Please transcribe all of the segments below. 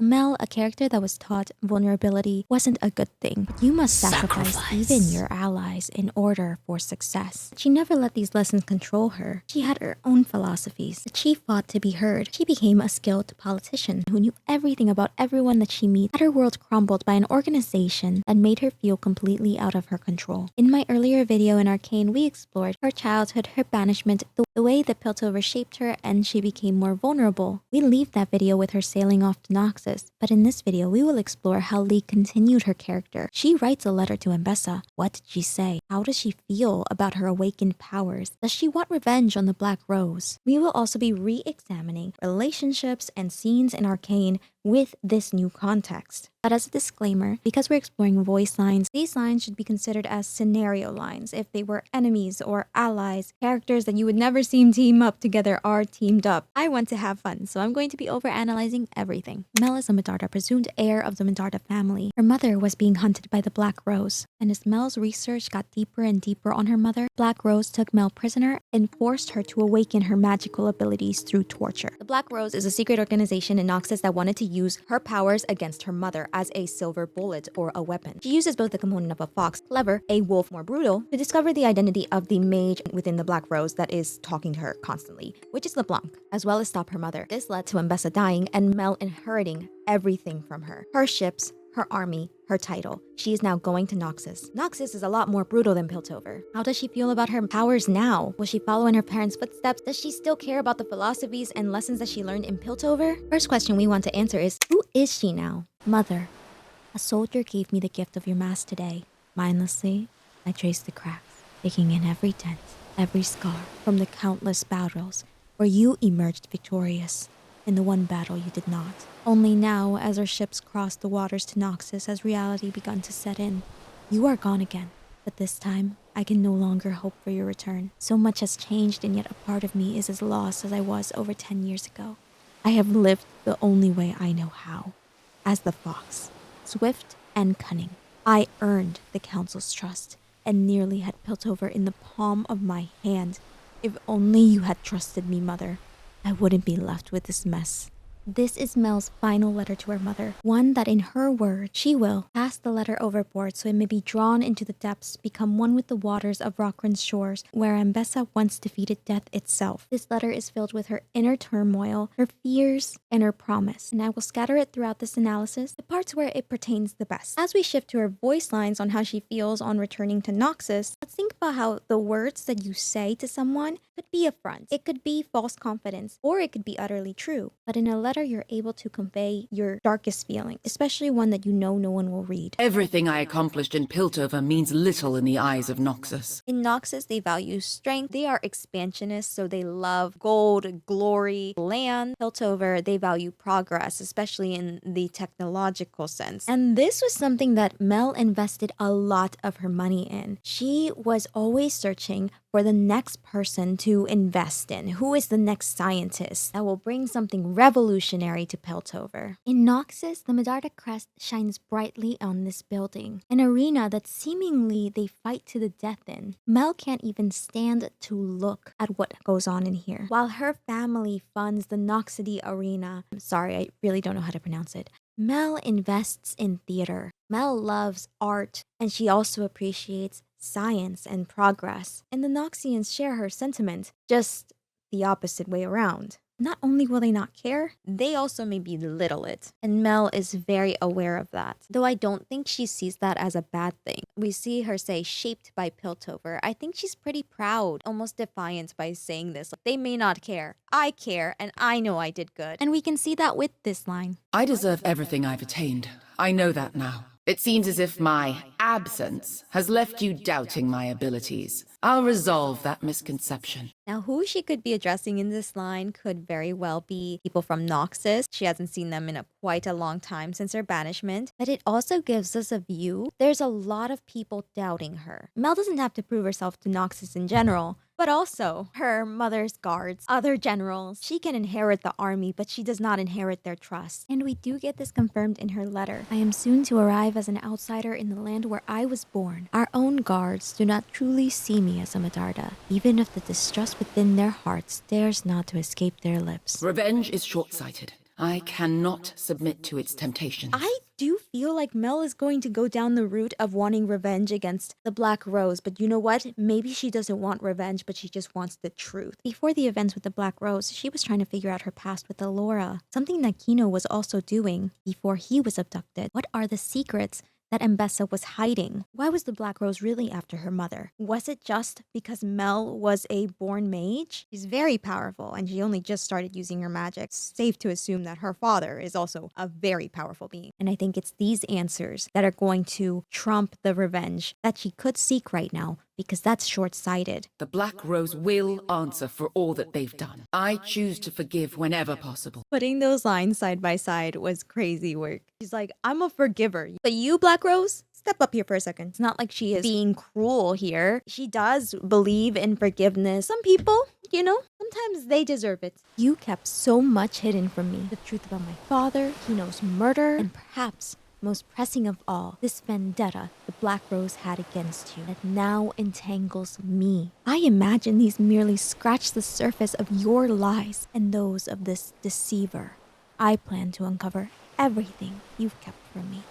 Mel, a character that was taught vulnerability wasn't a good thing. You must sacrifice even your allies in order for success. She never let these lessons control her. She had her own philosophies, but she fought to be heard. She became a skilled politician who knew everything about everyone that she met. Had her world crumbled by an organization that made her feel completely out of her control. In my earlier video in Arcane, we explored her childhood, her banishment, the way that Piltover shaped her, and she became more vulnerable. We leave that video with her sailing off to Noxus. But in this video, we will explore how Lee continued her character. She writes a letter to Ambessa. What did she say? How does she feel about her awakened powers? Does she want revenge on the Black Rose? We will also be re-examining relationships and scenes in Arcane with this new context. But as a disclaimer, because we're exploring voice lines, these lines should be considered as scenario lines. If they were enemies or allies, characters that you would never see team up together are teamed up. I want to have fun, so I'm going to be overanalyzing everything. Mel is a Medarda, presumed heir of the Medarda family. Her mother was being hunted by the Black Rose, and as Mel's research got deeper and deeper on her mother, Black Rose took Mel prisoner and forced her to awaken her magical abilities through torture. The Black Rose is a secret organization in Noxus that wanted to use her powers against her mother as a silver bullet or a weapon. She uses both the component of a fox, clever, a wolf, more brutal, to discover the identity of the mage within the Black Rose that is talking to her constantly, which is LeBlanc, as well as stop her mother. This led to Ambessa dying and Mel inheriting everything from her. Her ships, her army, her title. She is now going to Noxus. Noxus is a lot more brutal than Piltover. How does she feel about her powers now? Will she follow in her parents' footsteps? Does she still care about the philosophies and lessons that she learned in Piltover? First question we want to answer is, who is she now? Mother, a soldier gave me the gift of your mask today. Mindlessly, I traced the cracks, taking in every dent, every scar from the countless battles where you emerged victorious. In the one battle you did not. Only now, as our ships crossed the waters to Noxus, has reality begun to set in. You are gone again, but this time, I can no longer hope for your return. So much has changed, and yet a part of me is as lost as I was over 10 years ago. I have lived the only way I know how, as the fox, swift and cunning. I earned the Council's trust, and nearly had Piltover in the palm of my hand. If only you had trusted me, Mother, I wouldn't be left with this mess. This is Mel's final letter to her mother, one that in her words, she will cast the letter overboard so it may be drawn into the depths, become one with the waters of Rokrund's shores, where Ambessa once defeated death itself. This letter is filled with her inner turmoil, her fears, and her promise, and I will scatter it throughout this analysis, the parts where it pertains the best. As we shift to her voice lines on how she feels on returning to Noxus, let's think about how the words that you say to someone could be a front. It could be false confidence, or it could be utterly true. But in a letter, you're able to convey your darkest feeling, especially one that you know no one will read. Everything I accomplished in Piltover means little in the eyes of Noxus. In Noxus, they value strength. They are expansionists, so they love gold, glory, land. Piltover, they value progress, especially in the technological sense. And this was something that Mel invested a lot of her money in. She was always searching for the next person to invest in. Who is the next scientist that will bring something revolutionary to Piltover? In Noxus, the Medarda crest shines brightly on this building, an arena that seemingly they fight to the death in. Mel can't even stand to look at what goes on in here. While her family funds the Noxity arena, I'm sorry, I really don't know how to pronounce it, Mel invests in theater. Mel loves art, and she also appreciates science and progress. And the Noxians share her sentiment, just the opposite way around. Not only will they not care, they also may belittle it. And Mel is very aware of that. Though I don't think she sees that as a bad thing. We see her say, shaped by Piltover. I think she's pretty proud, almost defiant by saying this. They may not care. I care, and I know I did good. And we can see that with this line. I deserve everything I've attained. I know that now. It seems as if my absence has left you doubting my abilities. I'll resolve that misconception. Now, who she could be addressing in this line could very well be people from Noxus. She hasn't seen them in quite a long time since her banishment. But it also gives us a view. There's a lot of people doubting her. Mel doesn't have to prove herself to Noxus in general, but also her mother's guards, other generals. She can inherit the army, but she does not inherit their trust. And we do get this confirmed in her letter. I am soon to arrive as an outsider in the land where I was born. Our own guards do not truly see me as a Medarda, even if the distrust within their hearts dares not to escape their lips. Revenge is short-sighted. I cannot submit to its temptations. I do feel like Mel is going to go down the route of wanting revenge against the Black Rose, but you know what? Maybe she doesn't want revenge, but she just wants the truth. Before the events with the Black Rose, she was trying to figure out her past with Alora, something that Kino was also doing before he was abducted. What are the secrets that Ambessa was hiding? Why was the Black Rose really after her mother? Was it just because Mel was a born mage? She's very powerful and she only just started using her magic. It's safe to assume that her father is also a very powerful being. And I think it's these answers that are going to trump the revenge that she could seek right now, because that's short-sighted. The Black Rose will answer for all that they've done. I choose to forgive whenever possible. Putting those lines side by side was crazy work. She's like, I'm a forgiver. But you, Black Rose, step up here for a second. It's not like she is being cruel here. She does believe in forgiveness. Some people, you know, sometimes they deserve it. You kept so much hidden from me. The truth about my father, Kino's murder, and perhaps most pressing of all, this vendetta the Black Rose had against you that now entangles me. I imagine these merely scratch the surface of your lies and those of this deceiver. I plan to uncover everything you've kept from me.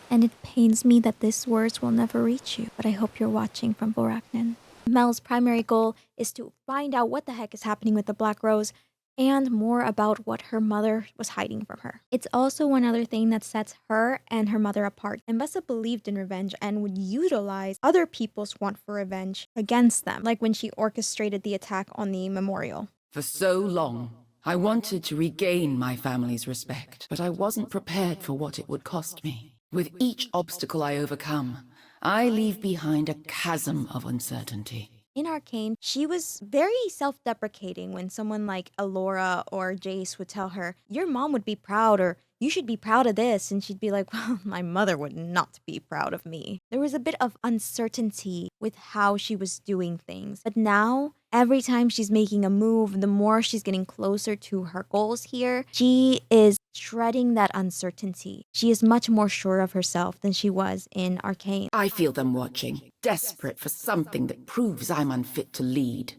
And it pains me that these words will never reach you, but I hope you're watching from Voraknen. Mel's primary goal is to find out what the heck is happening with the Black Rose and more about what her mother was hiding from her. It's also one other thing that sets her and her mother apart. Ambessa believed in revenge and would utilize other people's want for revenge against them, like when she orchestrated the attack on the memorial. For so long, I wanted to regain my family's respect, but I wasn't prepared for what it would cost me. With each obstacle I overcome, I leave behind a chasm of uncertainty. In Arcane, she was very self-deprecating when someone like Alora or Jayce would tell her, your mom would be proud, or you should be proud of this. And she'd be like, well, my mother would not be proud of me. There was a bit of uncertainty with how she was doing things. But now, every time she's making a move, the more she's getting closer to her goals here, she is shredding that uncertainty. She is much more sure of herself than she was in Arcane. I feel them watching, desperate for something that proves I'm unfit to lead.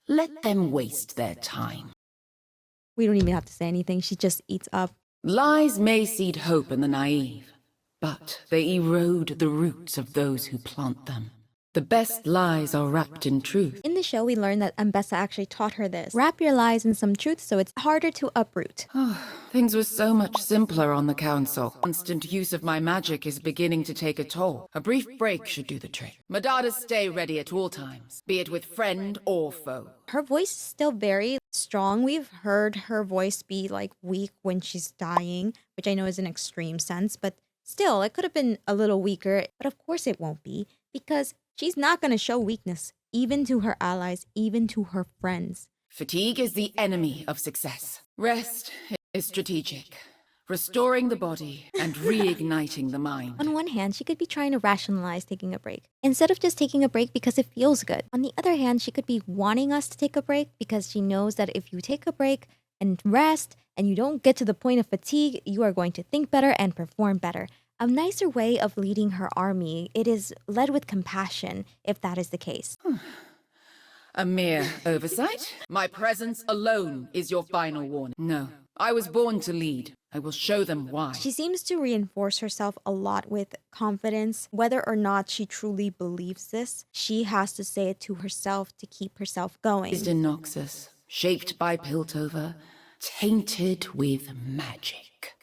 Let them waste their time. We don't even have to say anything. She just eats up. Lies may seed hope in the naive, but they erode the roots of those who plant them. The best lies are wrapped in truth. In the show, we learned that Ambessa actually taught her this. Wrap your lies in some truth so it's harder to uproot. Things were so much simpler on the council. Constant use of my magic is beginning to take a toll. A brief break should do the trick. Medarda, stay ready at all times, be it with friend or foe. Her voice is still very strong. We've heard her voice be like weak when she's dying, which I know is an extreme sense, but still, it could have been a little weaker. But of course it won't be, because she's not going to show weakness, even to her allies, even to her friends. Fatigue is the enemy of success. Rest is strategic, restoring the body and reigniting the mind. On one hand, she could be trying to rationalize taking a break, instead of just taking a break because it feels good. On the other hand, she could be wanting us to take a break because she knows that if you take a break and rest and you don't get to the point of fatigue, you are going to think better and perform better. A nicer way of leading her army. It is led with compassion, if that is the case. A mere oversight? My presence alone is your final warning. No, I was born to lead. I will show them why. She seems to reinforce herself a lot with confidence. Whether or not she truly believes this, she has to say it to herself to keep herself going. Raised in Noxus, shaped by Piltover, tainted with magic.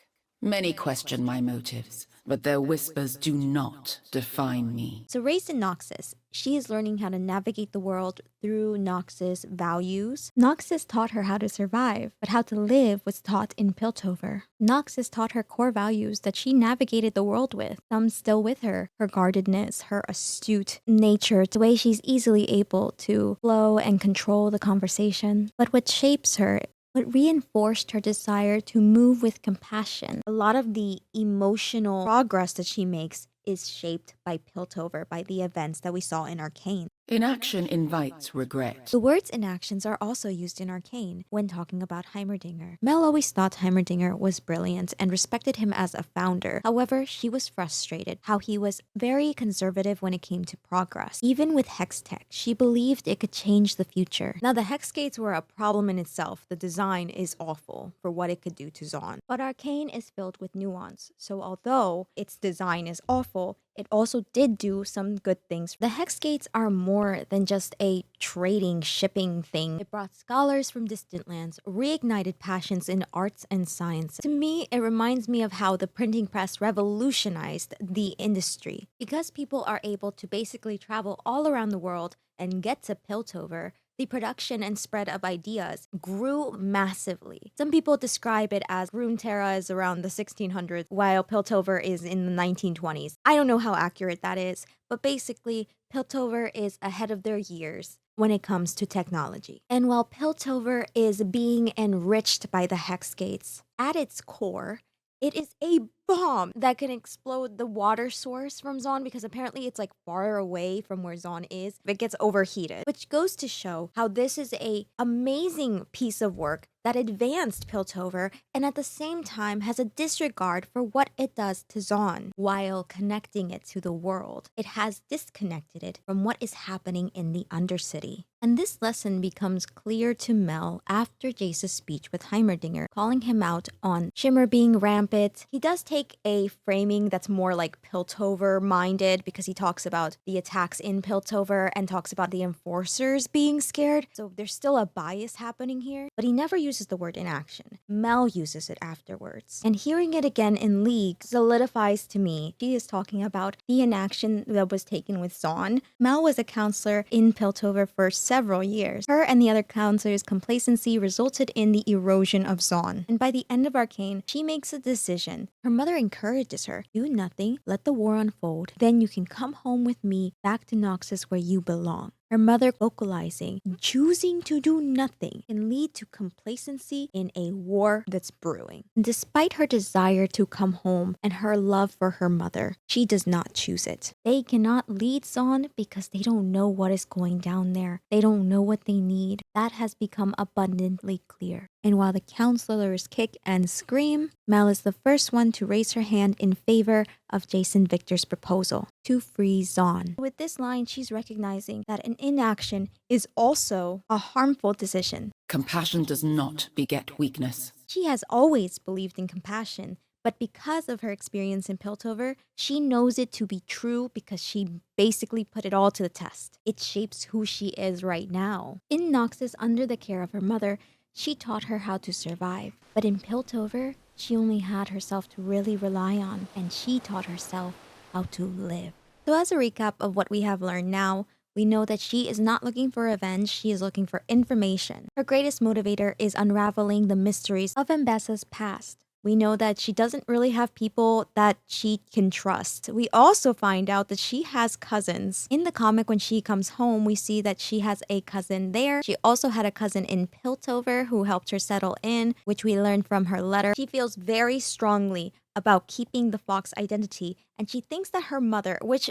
Many question my motives, but their whispers do not define me. So raised in Noxus, she is learning how to navigate the world through Noxus values. Noxus taught her how to survive, but how to live was taught in Piltover. Noxus taught her core values that she navigated the world with. Some still with her. Her guardedness, her astute nature, the way she's easily able to flow and control the conversation. But what shapes her, what reinforced her desire to move with compassion. A lot of the emotional progress that she makes is shaped by Piltover, by the events that we saw in Arcane. Inaction invites regret. The words inactions are also used in Arcane when talking about Heimerdinger. Mel always thought Heimerdinger was brilliant and respected him as a founder. However, she was frustrated how he was very conservative when it came to progress. Even with hextech, she believed it could change the future. Now, the hex gates were a problem in itself. The design is awful for what it could do to Zaun. But Arcane is filled with nuance, so although its design is awful, it also did do some good things. The hex gates are more than just a trading, shipping thing. It brought scholars from distant lands, reignited passions in arts and science. To me, it reminds me of how the printing press revolutionized the industry. Because people are able to basically travel all around the world and get to Piltover, the production and spread of ideas grew massively. Some people describe it as Runeterra is around the 1600s, while Piltover is in the 1920s. I don't know how accurate that is, but basically, Piltover is ahead of their years when it comes to technology. And while Piltover is being enriched by the hex gates, at its core, it is a bomb that can explode the water source from Zaun because apparently it's like far away from where Zaun is if it gets overheated, which goes to show how this is a amazing piece of work that advanced Piltover and at the same time has a disregard for what it does to Zaun while connecting it to the world. It has disconnected it from what is happening in the Undercity. And this lesson becomes clear to Mel after Jayce's speech with Heimerdinger, calling him out on Shimmer being rampant. He does take a framing that's more like Piltover-minded because he talks about the attacks in Piltover and talks about the enforcers being scared. So there's still a bias happening here, but he never uses the word inaction. Mel uses it afterwards. And hearing it again in League solidifies to me she is talking about the inaction that was taken with Zaun. Mel was a counselor in Piltover for several years. Her and the other counselors' complacency resulted in the erosion of Zaun. And by the end of Arcane, she makes a decision. Her mother encourages her, do nothing, let the war unfold, then you can come home with me back to Noxus where you belong. Her mother vocalizing, choosing to do nothing can lead to complacency in a war that's brewing. And despite her desire to come home and her love for her mother, she does not choose it. They cannot lead Zaun because they don't know what is going down there. They don't know what they need. That has become abundantly clear. And while the counselors kick and scream, Mel is the first one to raise her hand in favor of Jayce and Viktor's proposal to free Zaun. With this line, she's recognizing that an inaction is also a harmful decision. Compassion does not beget weakness. She has always believed in compassion, but because of her experience in Piltover, she knows it to be true because she basically put it all to the test. It shapes who she is right now. In Noxus, under the care of her mother, she taught her how to survive. But in Piltover, she only had herself to really rely on, and she taught herself how to live. So as a recap of what we have learned now, we know that she is not looking for revenge, she is looking for information. Her greatest motivator is unraveling the mysteries of Ambessa's past. We know that she doesn't really have people that she can trust. We also find out that she has cousins. In the comic, when she comes home, we see that she has a cousin there. She also had a cousin in Piltover who helped her settle in, which we learned from her letter. She feels very strongly about keeping the fox identity, and she thinks that her mother, which,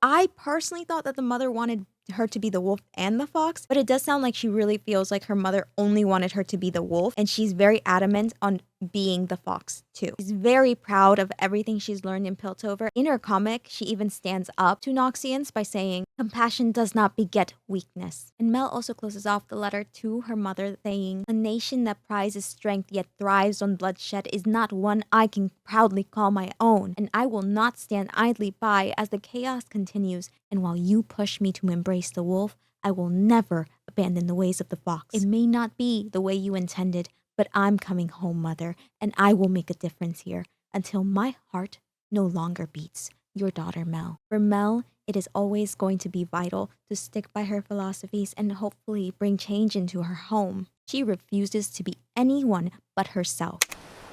I personally thought that the mother wanted her to be the wolf and the fox, but it does sound like she really feels like her mother only wanted her to be the wolf, and she's very adamant on being the fox too. She's very proud of everything she's learned in Piltover. In her comic, she even stands up to Noxians by saying, compassion does not beget weakness. And Mel also closes off the letter to her mother saying, a nation that prizes strength yet thrives on bloodshed is not one I can proudly call my own, and I will not stand idly by as the chaos continues, and while you push me to embrace the wolf, I will never abandon the ways of the fox. It may not be the way you intended, but I'm coming home, mother, and I will make a difference here until my heart no longer beats. Your daughter, Mel. For Mel, it is always going to be vital to stick by her philosophies and hopefully bring change into her home. She refuses to be anyone but herself.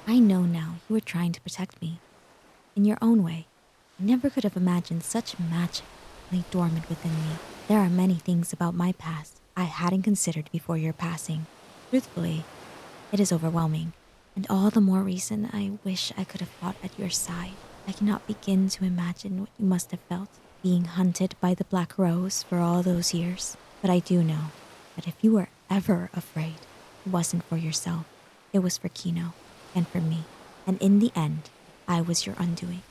I know now you were trying to protect me. In your own way. I never could have imagined such magic lay dormant within me. There are many things about my past I hadn't considered before your passing. Truthfully, it is overwhelming, and all the more reason I wish I could have fought at your side. I cannot begin to imagine what you must have felt. being hunted by the Black Rose for all those years. But I do know that if you were ever afraid, it wasn't for yourself. It was for Kino and for me. And in the end, I was your undoing.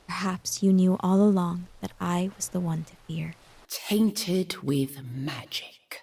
Perhaps you knew all along that I was the one to fear. Tainted with magic.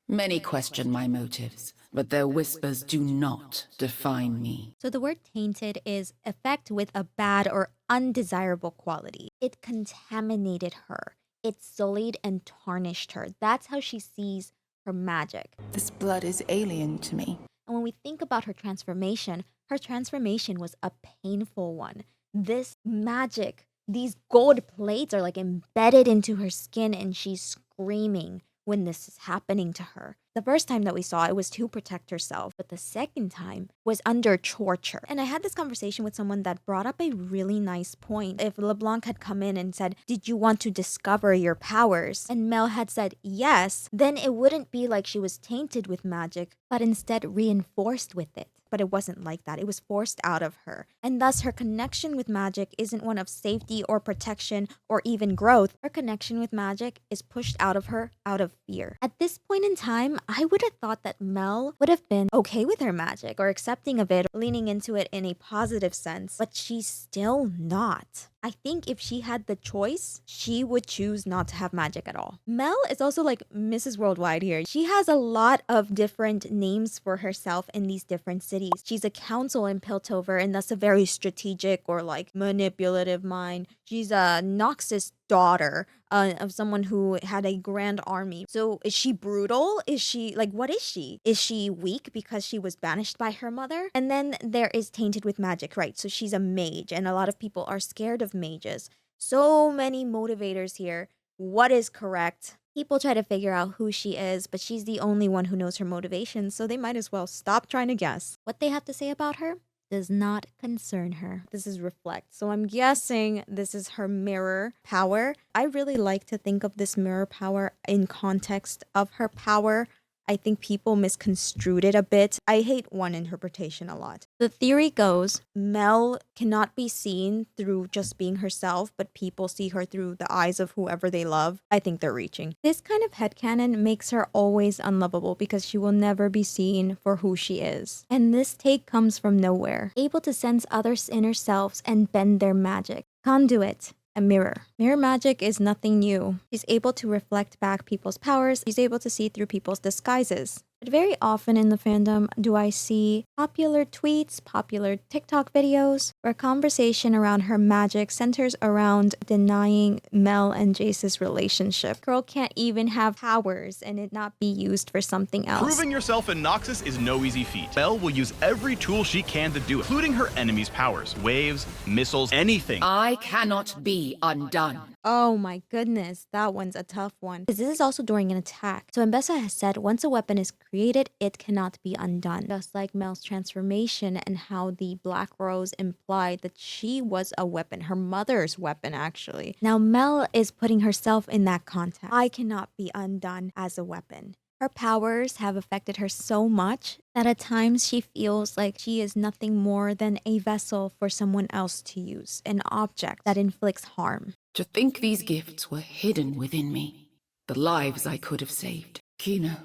Many question my motives, but their whispers do not define me. So the word tainted is effect with a bad or undesirable quality. It contaminated her. It sullied and tarnished her. That's how she sees her magic. This blood is alien to me. And when we think about her transformation was a painful one. This magic, these gold plates are like embedded into her skin and she's screaming when this is happening to her. The first time that we saw it was to protect herself, but the second time was under torture. And I had this conversation with someone that brought up a really nice point. If LeBlanc had come in and said, "Did you want to discover your powers?" and Mel had said yes, then it wouldn't be like she was tainted with magic, but instead reinforced with it. But it wasn't like that. It was forced out of her. And thus her connection with magic isn't one of safety or protection or even growth. Her connection with magic is pushed out of her out of fear. At this point in time, I would have thought that Mel would have been okay with her magic or accepting of it, or leaning into it in a positive sense, but she's still not. I think if she had the choice, she would choose not to have magic at all. Mel is also like Mrs. Worldwide here. She has a lot of different names for herself in these different cities. She's a council in Piltover, and that's a very strategic or like manipulative mind. She's a Noxus daughter of someone who had a grand army. So is she brutal? Is she like, what is she? Is she weak because she was banished by her mother? And then there is tainted with magic, right? So she's a mage, and a lot of people are scared of mages. So many motivators here. What is correct? People try to figure out who she is, but she's the only one who knows her motivations, so they might as well stop trying to guess. What they have to say about her does not concern her. This is reflect. So I'm guessing this is her mirror power. I really like to think of this mirror power in context of her power. I think people misconstrued it a bit. I hate one interpretation a lot. The theory goes, Mel cannot be seen through just being herself, but people see her through the eyes of whoever they love. I think they're reaching. This kind of headcanon makes her always unlovable because she will never be seen for who she is. And this take comes from nowhere, able to sense others' inner selves and bend their magic. Conduit. A mirror. Mirror magic is nothing new. She's able to reflect back people's powers. She's able to see through people's disguises. But very often in the fandom do I see popular tweets, popular TikTok videos, where conversation around her magic centers around denying Mel and Jayce's relationship. Girl can't even have powers and it not be used for something else. Proving yourself in Noxus is no easy feat. Mel will use every tool she can to do it, including her enemy's powers, waves, missiles, anything. I cannot be undone. Oh my goodness, that one's a tough one. Because this is also during an attack. So Ambessa has said once a weapon is created, it cannot be undone. Just like Mel's transformation and how the Black Rose implied that she was a weapon, her mother's weapon actually. Now Mel is putting herself in that context. I cannot be undone as a weapon. Her powers have affected her so much that at times she feels like she is nothing more than a vessel for someone else to use, an object that inflicts harm. To think these gifts were hidden within me. The lives I could have saved. Kino,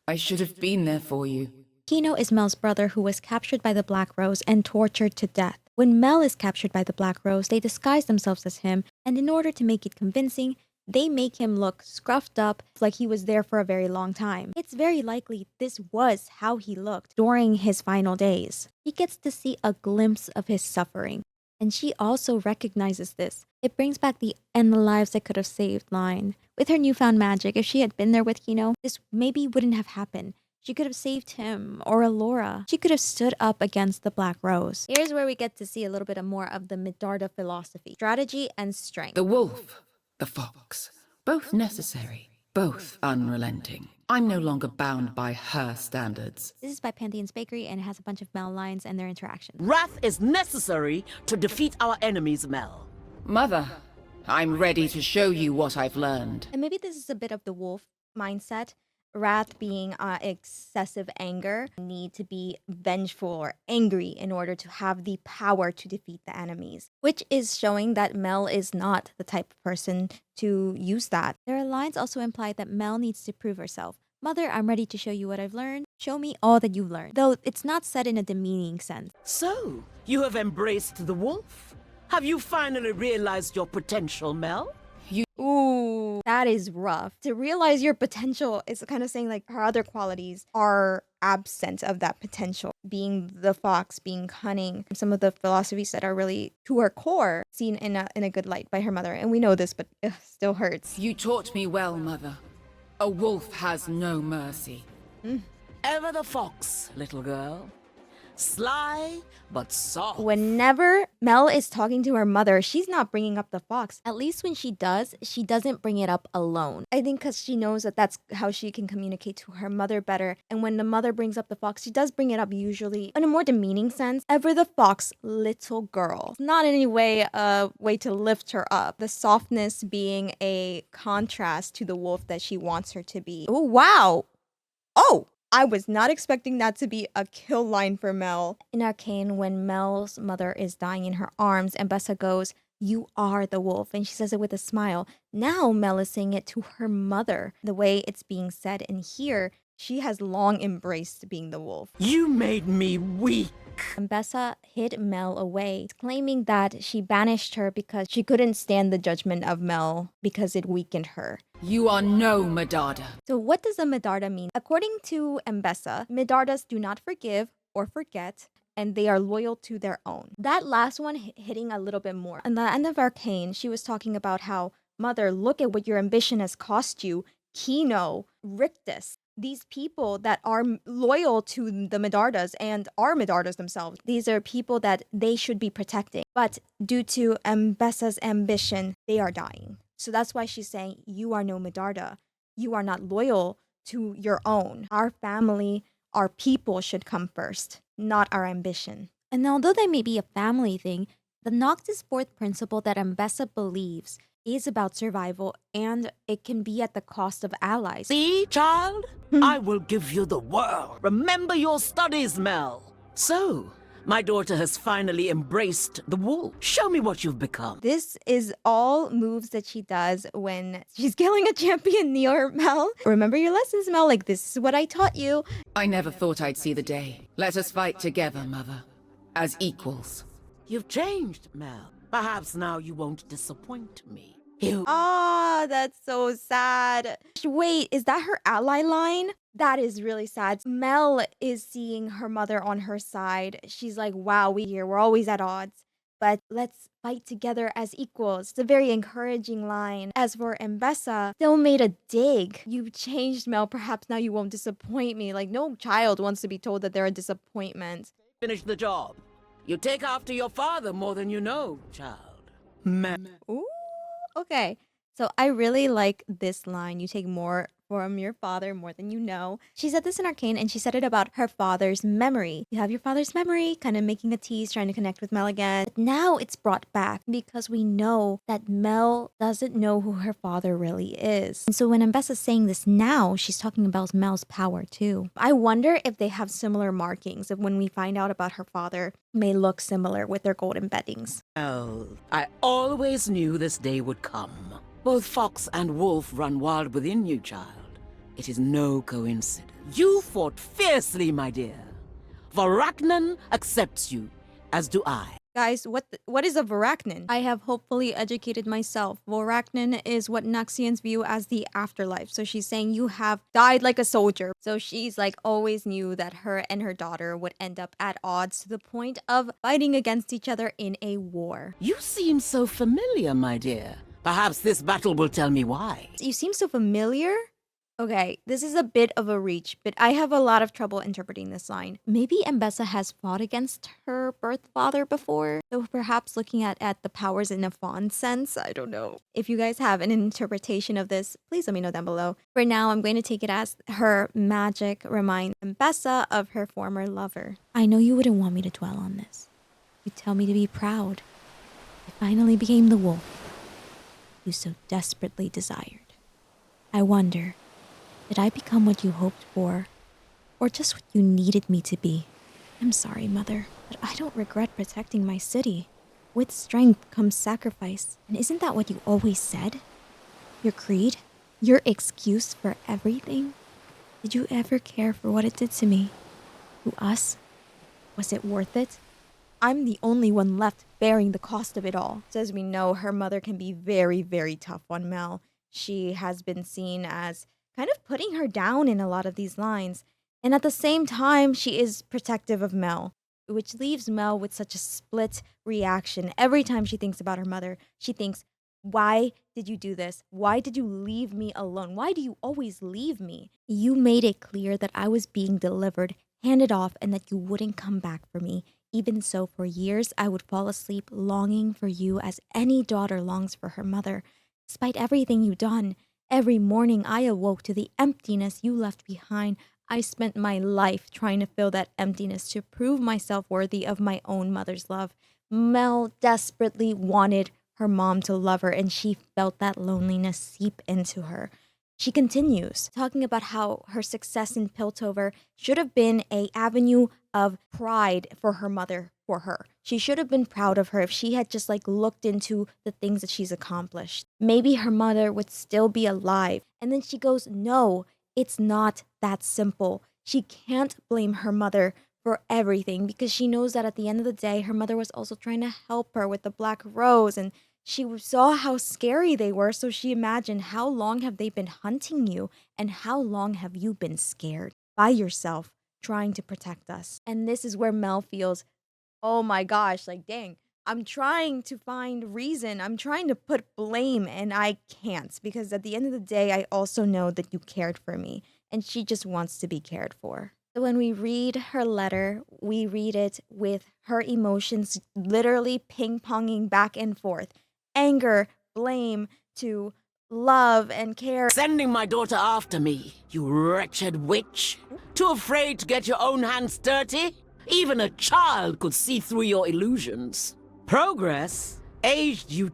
I should have been there for you. Kino is Mel's brother who was captured by the Black Rose and tortured to death. When Mel is captured by the Black Rose, they disguise themselves as him, and in order to make it convincing, they make him look scruffed up like he was there for a very long time. It's very likely this was how he looked during his final days. He gets to see a glimpse of his suffering, and she also recognizes this. It brings back the "and the lives I could have saved" line. With her newfound magic, if she had been there with Kino, this maybe wouldn't have happened. She could have saved him or Alora. She could have stood up against the Black Rose. Here's where we get to see a little bit more of the Medarda philosophy. Strategy and strength. The wolf, the fox, both necessary, both unrelenting. I'm no longer bound by her standards. This is by Pantheon's Bakery, and it has a bunch of Mel lines and their interactions. Wrath is necessary to defeat our enemies, Mel. Mother, I'm ready to show you what I've learned. And maybe this is a bit of the wolf mindset. wrath being excessive anger, need to be vengeful or angry in order to have the power to defeat the enemies, which is showing that Mel is not the type of person to use that. Their lines also imply that Mel needs to prove herself. Mother, I'm ready to show you what I've learned. Show me all that you've learned. Though it's not said in a demeaning sense. So, you have embraced the wolf? Have you finally realized your potential, Mel? Ooh, that is rough. To realize your potential is kind of saying like her other qualities are absent of that potential. Being the fox, being cunning, some of the philosophies that are really to her core seen in a good light by her mother. And we know this, but it still hurts. You taught me well, Mother. A wolf has no mercy. Ever the fox, little girl. Sly, but soft. Whenever Mel is talking to her mother, she's not bringing up the fox. At least when she does, she doesn't bring it up alone. I think because she knows that that's how she can communicate to her mother better. And when the mother brings up the fox, she does bring it up usually in a more demeaning sense. Ever the fox, little girl. Not in any way a way to lift her up. The softness being a contrast to the wolf that she wants her to be. Oh, wow. Oh! I was not expecting that to be a kill line for Mel. In Arcane, when Mel's mother is dying in her arms, Ambessa goes, "You are the wolf," and she says it with a smile. Now Mel is saying it to her mother, the way it's being said in here. She has long embraced being the wolf. You made me weak. Ambessa hid Mel away, claiming that she banished her because she couldn't stand the judgment of Mel because it weakened her. You are no Medarda. So what does a Medarda mean? According to Ambessa, Medardas do not forgive or forget, and they are loyal to their own. That last one hitting a little bit more. At the end of Arcane, she was talking about how, mother, look at what your ambition has cost you. Kino, Rictus, these people that are loyal to the Medardas and are Medardas themselves. These are people that they should be protecting. But due to Ambessa's ambition, they are dying. So that's why she's saying, you are no Medarda. You are not loyal to your own. Our family, our people should come first, not our ambition. And although that may be a family thing, the Noctis fourth principle that Ambessa believes is about survival, and it can be at the cost of allies. See, child? I will give you the world. Remember your studies, Mel. So, my daughter has finally embraced the wolf. Show me what you've become. This is all moves that she does when she's killing a champion near Mel. Remember your lessons, Mel. Like, this is what I taught you. I never thought I'd see the day. Let us fight together, Mother. As equals. You've changed, Mel. Perhaps now you won't disappoint me. Ah, that's so sad. Wait, is that her ally line? That is really sad. Mel is seeing her mother on her side. She's like, wow, we're always at odds, but let's fight together as equals. It's a very encouraging line. As for Ambessa, still made a dig. You've changed, Mel. Perhaps now you won't disappoint me. Like, no child wants to be told that they're a disappointment. Finish the job. You take after your father more than you know, child. Mel. Ooh. Okay, so I really like this line. You take more from your father more than you know. She said this in Arcane, and she said it about her father's memory. You have your father's memory, kind of making a tease, trying to connect with Mel again. But now it's brought back because we know that Mel doesn't know who her father really is. And so when Ambessa's saying this now, she's talking about Mel's power too. I wonder if they have similar markings, if when we find out about her father, may look similar with their golden beddings. Oh, I always knew this day would come. Both fox and wolf run wild within you, child. It is no coincidence. You fought fiercely, my dear. Rokrund accepts you, as do I. Guys, what is a Rokrund? I have hopefully educated myself. Rokrund is what Noxians view as the afterlife. So she's saying you have died like a soldier. So she's like always knew that her and her daughter would end up at odds to the point of fighting against each other in a war. You seem so familiar, my dear. Perhaps this battle will tell me why. You seem so familiar? Okay, this is a bit of a reach, but I have a lot of trouble interpreting this line. Maybe Ambessa has fought against her birth father before, so perhaps looking at the powers in a fond sense, I don't know. If you guys have an interpretation of this, please let me know down below. For now, I'm going to take it as her magic reminds Ambessa of her former lover. I know you wouldn't want me to dwell on this. You tell me to be proud. I finally became the wolf you so desperately desired. I wonder, Did I become what you hoped for? Or just what you needed me to be? I'm sorry, Mother, but I don't regret protecting my city. With strength comes sacrifice, and isn't that what you always said? Your creed? Your excuse for everything? Did you ever care for what it did to me? To us? Was it worth it? I'm the only one left bearing the cost of it all. So as we know, her mother can be very, very tough on Mel. She has been seen as kind of putting her down in a lot of these lines. And at the same time, she is protective of Mel, which leaves Mel with such a split reaction. Every time she thinks about her mother, she thinks, why did you do this? Why did you leave me alone? Why do you always leave me? You made it clear that I was being delivered, handed off, and that you wouldn't come back for me. Even so, for years, I would fall asleep longing for you as any daughter longs for her mother. Despite everything you've done, every morning I awoke to the emptiness you left behind. I spent my life trying to fill that emptiness to prove myself worthy of my own mother's love. Mel desperately wanted her mom to love her, and she felt that loneliness seep into her. She continues, talking about how her success in Piltover should have been an avenue of pride for her mother, for her. She should have been proud of her if she had just looked into the things that she's accomplished. Maybe her mother would still be alive. And then she goes, no, it's not that simple. She can't blame her mother for everything because she knows that at the end of the day, her mother was also trying to help her with the Black Rose, and she saw how scary they were, so she imagined, how long have they been hunting you, and how long have you been scared by yourself trying to protect us? And this is where Mel feels, oh my gosh, dang, I'm trying to find reason. I'm trying to put blame, and I can't, because at the end of the day, I also know that you cared for me, and she just wants to be cared for. So when we read her letter, we read it with her emotions literally ping-ponging back and forth. Anger, blame, to love and care. Sending my daughter after me, you wretched witch. Too afraid to get your own hands dirty? Even a child could see through your illusions. Progress aged you.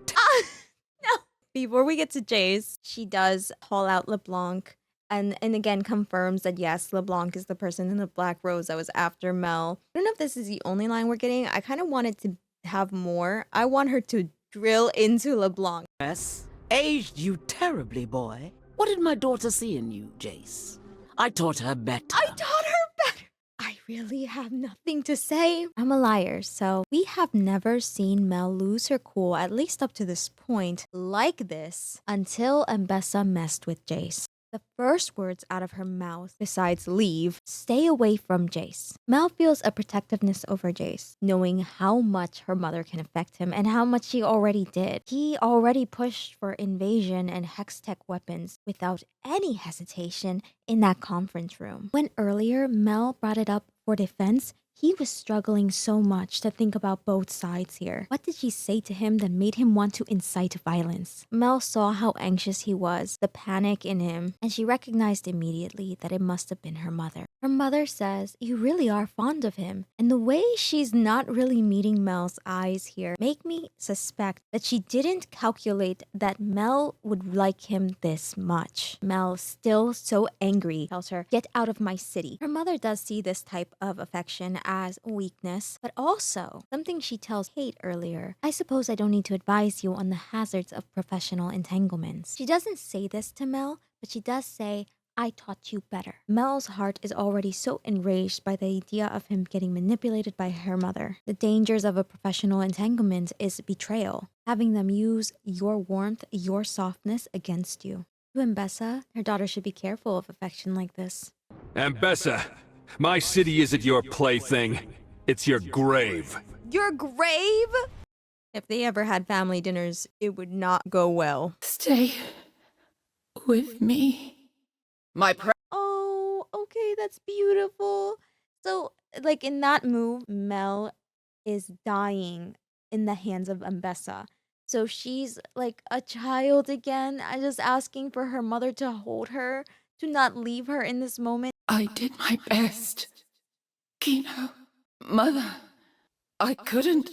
No. Before we get to Jayce, she does call out LeBlanc and again confirms that yes, LeBlanc is the person in the Black Rose that was after Mel. I don't know if this is the only line we're getting. I kind of wanted to have more. I want her to drill into LeBlanc. Yes, aged you terribly, boy. What did my daughter see in you, Jayce? I taught her better. I taught her better. I really have nothing to say. I'm a liar, so we have never seen Mel lose her cool, at least up to this point, like this, until Ambessa messed with Jayce. The first words out of her mouth, besides leave, stay away from Jayce. Mel feels a protectiveness over Jayce, knowing how much her mother can affect him and how much she already did. He already pushed for invasion and hextech weapons without any hesitation in that conference room. When earlier Mel brought it up for defense, he was struggling so much to think about both sides here. What did she say to him that made him want to incite violence? Mel saw how anxious he was, the panic in him, and she recognized immediately that it must have been her mother. Her mother says, you really are fond of him. And the way she's not really meeting Mel's eyes here make me suspect that she didn't calculate that Mel would like him this much. Mel, still so angry, tells her, get out of my city. Her mother does see this type of affection as weakness, but also something she tells Kate earlier. I suppose I don't need to advise you on the hazards of professional entanglements. She doesn't say this to Mel, but she does say, I taught you better. Mel's heart is already so enraged by the idea of him getting manipulated by her mother. The dangers of a professional entanglement is betrayal, having them use your warmth, your softness against you. To Ambessa, her daughter should be careful of affection like this. Ambessa, my city isn't your plaything. It's your grave. Your grave? If they ever had family dinners, it would not go well. Stay with me. Oh, okay, that's beautiful. So, in that move, Mel is dying in the hands of Ambessa. So she's like a child again, just asking for her mother to hold her, to not leave her in this moment. I did my best. Kino, Mother, I couldn't.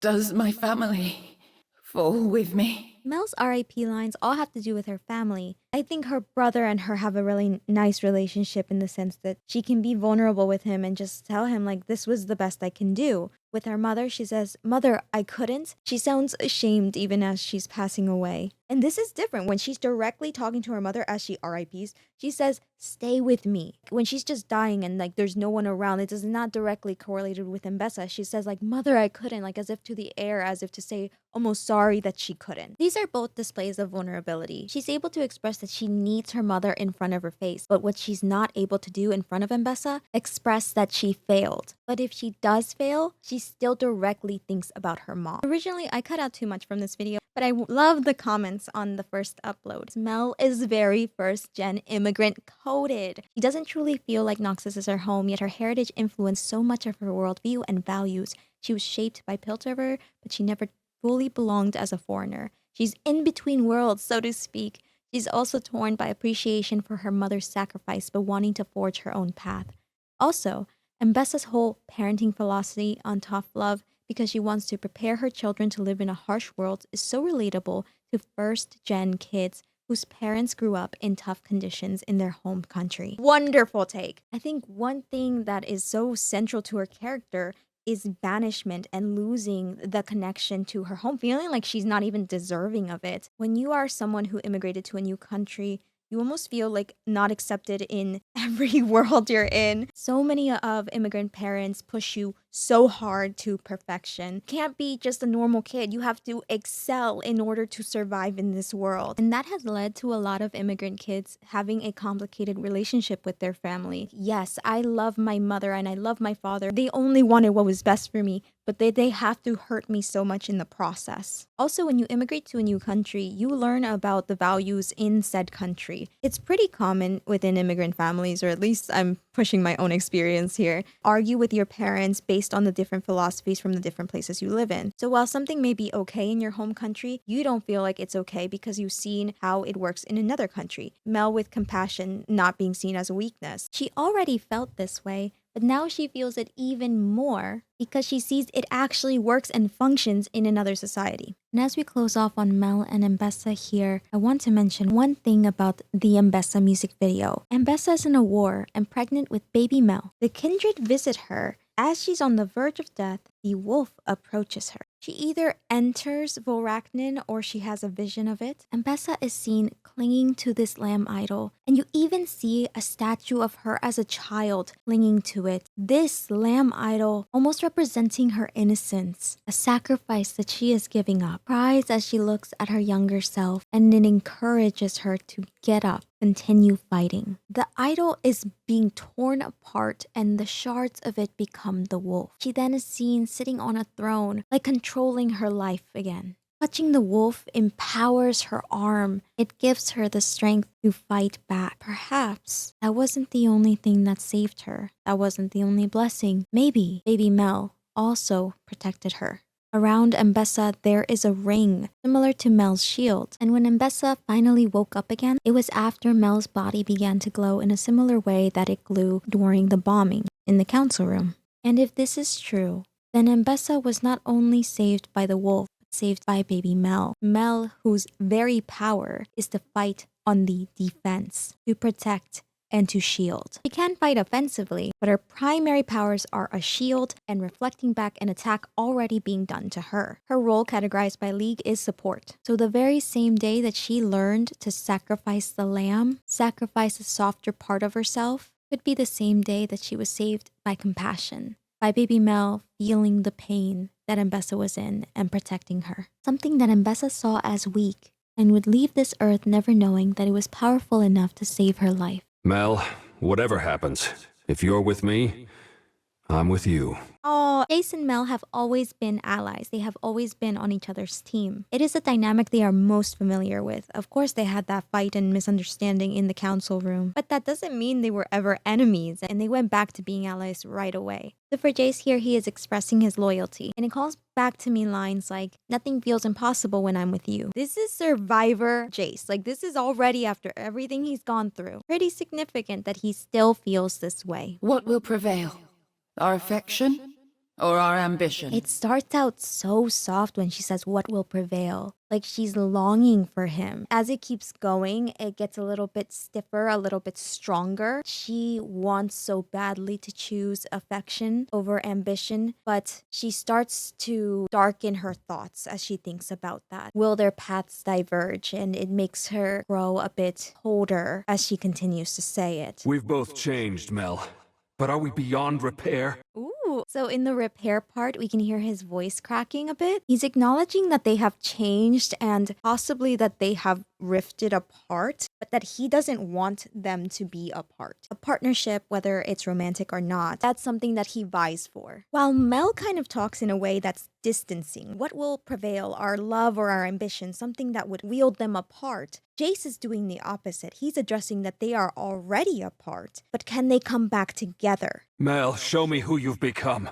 Does my family fall with me? Mel's RIP lines all have to do with her family. I think her brother and her have a really nice relationship in the sense that she can be vulnerable with him and just tell him, like, this was the best I can do. With her mother, she says, "Mother, I couldn't." She sounds ashamed even as she's passing away. And this is different. When she's directly talking to her mother as she RIPs, she says, "Stay with me." When she's just dying and like there's no one around, it is not directly correlated with Ambessa. She says like, "Mother, I couldn't," like as if to the air, as if to say almost sorry that she couldn't. These are both displays of vulnerability. She's able to express that she needs her mother in front of her face, but what she's not able to do in front of Ambessa, express that she failed. But if she does fail, she still directly thinks about her mom. Originally, I cut out too much from this video, but I love the comments on the first upload. Mel is very first-gen immigrant coded. She doesn't truly feel like Noxus is her home, yet her heritage influenced so much of her worldview and values. She was shaped by Piltover, but she never fully belonged as a foreigner. She's in between worlds, so to speak. She's also torn by appreciation for her mother's sacrifice, but wanting to forge her own path. Also, Ambessa's whole parenting philosophy on tough love, because she wants to prepare her children to live in a harsh world, is so relatable to first-gen kids whose parents grew up in tough conditions in their home country. Wonderful take. I think one thing that is so central to her character is banishment and losing the connection to her home, feeling like she's not even deserving of it. When you are someone who immigrated to a new country, you almost feel like not accepted in every world you're in. So many of immigrant parents push you so hard to perfection. Can't be just a normal kid. You have to excel in order to survive in this world. And that has led to a lot of immigrant kids having a complicated relationship with their family. Yes, I love my mother and I love my father. They only wanted what was best for me, but they have to hurt me so much in the process. Also, when you immigrate to a new country, you learn about the values in said country. It's pretty common within immigrant families, or at least I'm pushing my own experience here, argue with your parents based on the different philosophies from the different places you live in. So while something may be okay in your home country, you don't feel like it's okay because you've seen how it works in another country. Mel with compassion not being seen as a weakness. She already felt this way, but now she feels it even more because she sees it actually works and functions in another society. And as we close off on Mel and Ambessa here, I want to mention one thing about the Ambessa music video. Ambessa is in a war and pregnant with baby Mel. The kindred visit her. As she's on the verge of death, the wolf approaches her. She either enters Rokrund or she has a vision of it. Ambessa is seen clinging to this lamb idol, and you even see a statue of her as a child clinging to it. This lamb idol almost representing her innocence, a sacrifice that she is giving up. Cries as she looks at her younger self, and it encourages her to get up, continue fighting. The idol is being torn apart and the shards of it become the wolf. She then is seen sitting on a throne, like controlling her life again. Touching the wolf empowers her arm. It gives her the strength to fight back. Perhaps that wasn't the only thing that saved her. That wasn't the only blessing. Maybe baby Mel also protected her. Around Ambessa, there is a ring similar to Mel's shield. And when Ambessa finally woke up again, it was after Mel's body began to glow in a similar way that it glowed during the bombing in the council room. And if this is true, then Ambessa was not only saved by the wolf, but saved by baby Mel. Mel, whose very power is to fight on the defense, to protect and to shield. She can fight offensively, but her primary powers are a shield and reflecting back an attack already being done to her. Her role categorized by League is support. So the very same day that she learned to sacrifice the lamb, sacrifice a softer part of herself, could be the same day that she was saved by compassion, by baby Mel feeling the pain that Ambessa was in and protecting her. Something that Ambessa saw as weak and would leave this earth never knowing that it was powerful enough to save her life. Mel, whatever happens, if you're with me, I'm with you. Oh, Jayce and Mel have always been allies. They have always been on each other's team. It is a dynamic they are most familiar with. Of course, they had that fight and misunderstanding in the council room, but that doesn't mean they were ever enemies, and they went back to being allies right away. So for Jayce here, he is expressing his loyalty, and it calls back to me lines like, "Nothing feels impossible when I'm with you." This is Survivor Jayce. Like, this is already after everything he's gone through. Pretty significant that he still feels this way. What will prevail? Our affection or our ambition? It starts out so soft when she says what will prevail. Like she's longing for him. As it keeps going, it gets a little bit stiffer, a little bit stronger. She wants so badly to choose affection over ambition, but she starts to darken her thoughts as she thinks about that. Will their paths diverge? And it makes her grow a bit colder as she continues to say it. We've both changed, Mel. But are we beyond repair? Ooh. So in the repair part, we can hear his voice cracking a bit. He's acknowledging that they have changed and possibly that they have rifted apart, but that he doesn't want them to be apart. A partnership, whether it's romantic or not, that's something that he vies for. While Mel kind of talks in a way that's distancing. What will prevail, our love or our ambition, something that would wield them apart? Jayce is doing the opposite. He's addressing that they are already apart, but can they come back together? Mel, show me who you've become.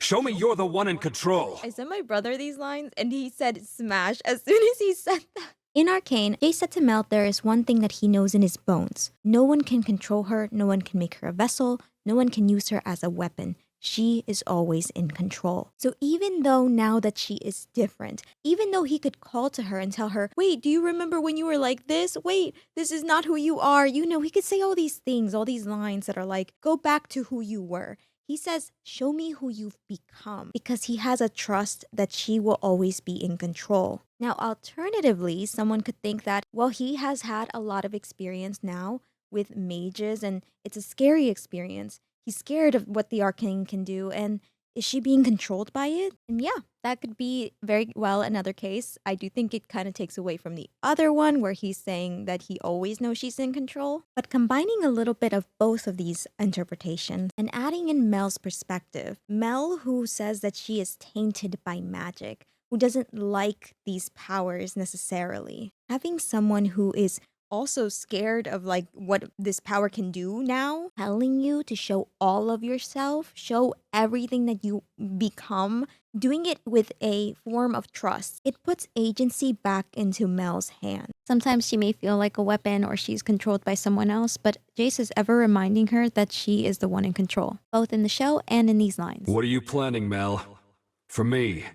Show me you're the one in control. I sent my brother these lines and he said smash as soon as he said that. In Arcane, Jayce said to Mel there is one thing that he knows in his bones. No one can control her, no one can make her a vessel, no one can use her as a weapon. She is always in control. So even though now that she is different, even though he could call to her and tell her, wait, do you remember when you were like this? Wait, this is not who you are. You know, he could say all these things, all these lines that are like, go back to who you were. He says, show me who you've become, because he has a trust that she will always be in control. Now, alternatively, someone could think that, well, he has had a lot of experience now with mages and it's a scary experience. He's scared of what the Arcane can do, and is she being controlled by it? And yeah, that could be very well another case. I do think it kind of takes away from the other one where he's saying that he always knows she's in control. But combining a little bit of both of these interpretations and adding in Mel's perspective, Mel who says that she is tainted by magic, who doesn't like these powers necessarily. Having someone who is also scared of like what this power can do now, telling you to show all of yourself, show everything that you become, doing it with a form of trust. It puts agency back into Mel's hand. Sometimes she may feel like a weapon or she's controlled by someone else, but Jayce is ever reminding her that she is the one in control, both in the show and in these lines. What are you planning, Mel? For me?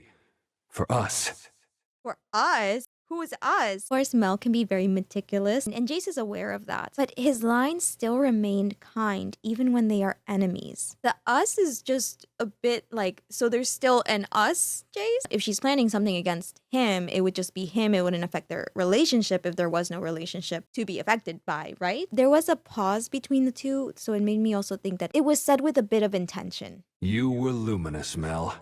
For us? For us? Who is us? Of course, Mel can be very meticulous, and Jayce is aware of that. But his lines still remained kind, even when they are enemies. The us is just a bit like, so there's still an us, Jayce? If she's planning something against him, it would just be him. It wouldn't affect their relationship if there was no relationship to be affected by, right? There was a pause between the two, so it made me also think that it was said with a bit of intention. You were luminous, Mel.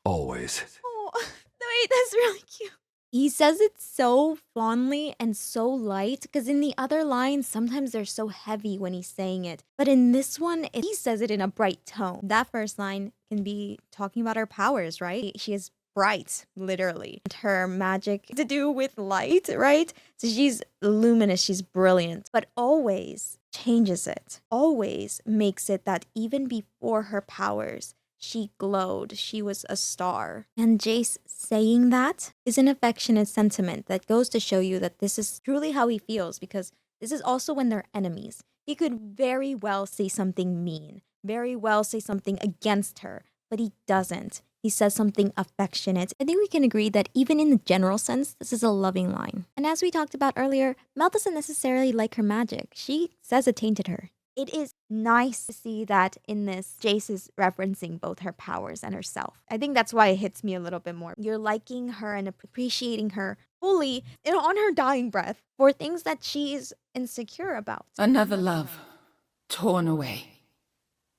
Always. Oh, wait, that's really cute. He says it so fondly and so light, because in the other lines, sometimes they're so heavy when he's saying it. But in this one, he says it in a bright tone. That first line can be talking about her powers, right? She is bright, literally. Her magic to do with light, right? So she's luminous, she's brilliant, but always changes it. Always makes it that even before her powers, she glowed. She was a star. And Jayce saying that is an affectionate sentiment that goes to show you that this is truly how he feels, because this is also when they're enemies. He could very well say something mean, very well say something against her, but he doesn't. He says something affectionate. I think we can agree that even in the general sense, this is a loving line. And as we talked about earlier, Mel doesn't necessarily like her magic. She says it tainted her. It is nice to see that in this, Jayce is referencing both her powers and herself. I think that's why it hits me a little bit more. You're liking her and appreciating her fully, on her dying breath, for things that she is insecure about. Another love torn away.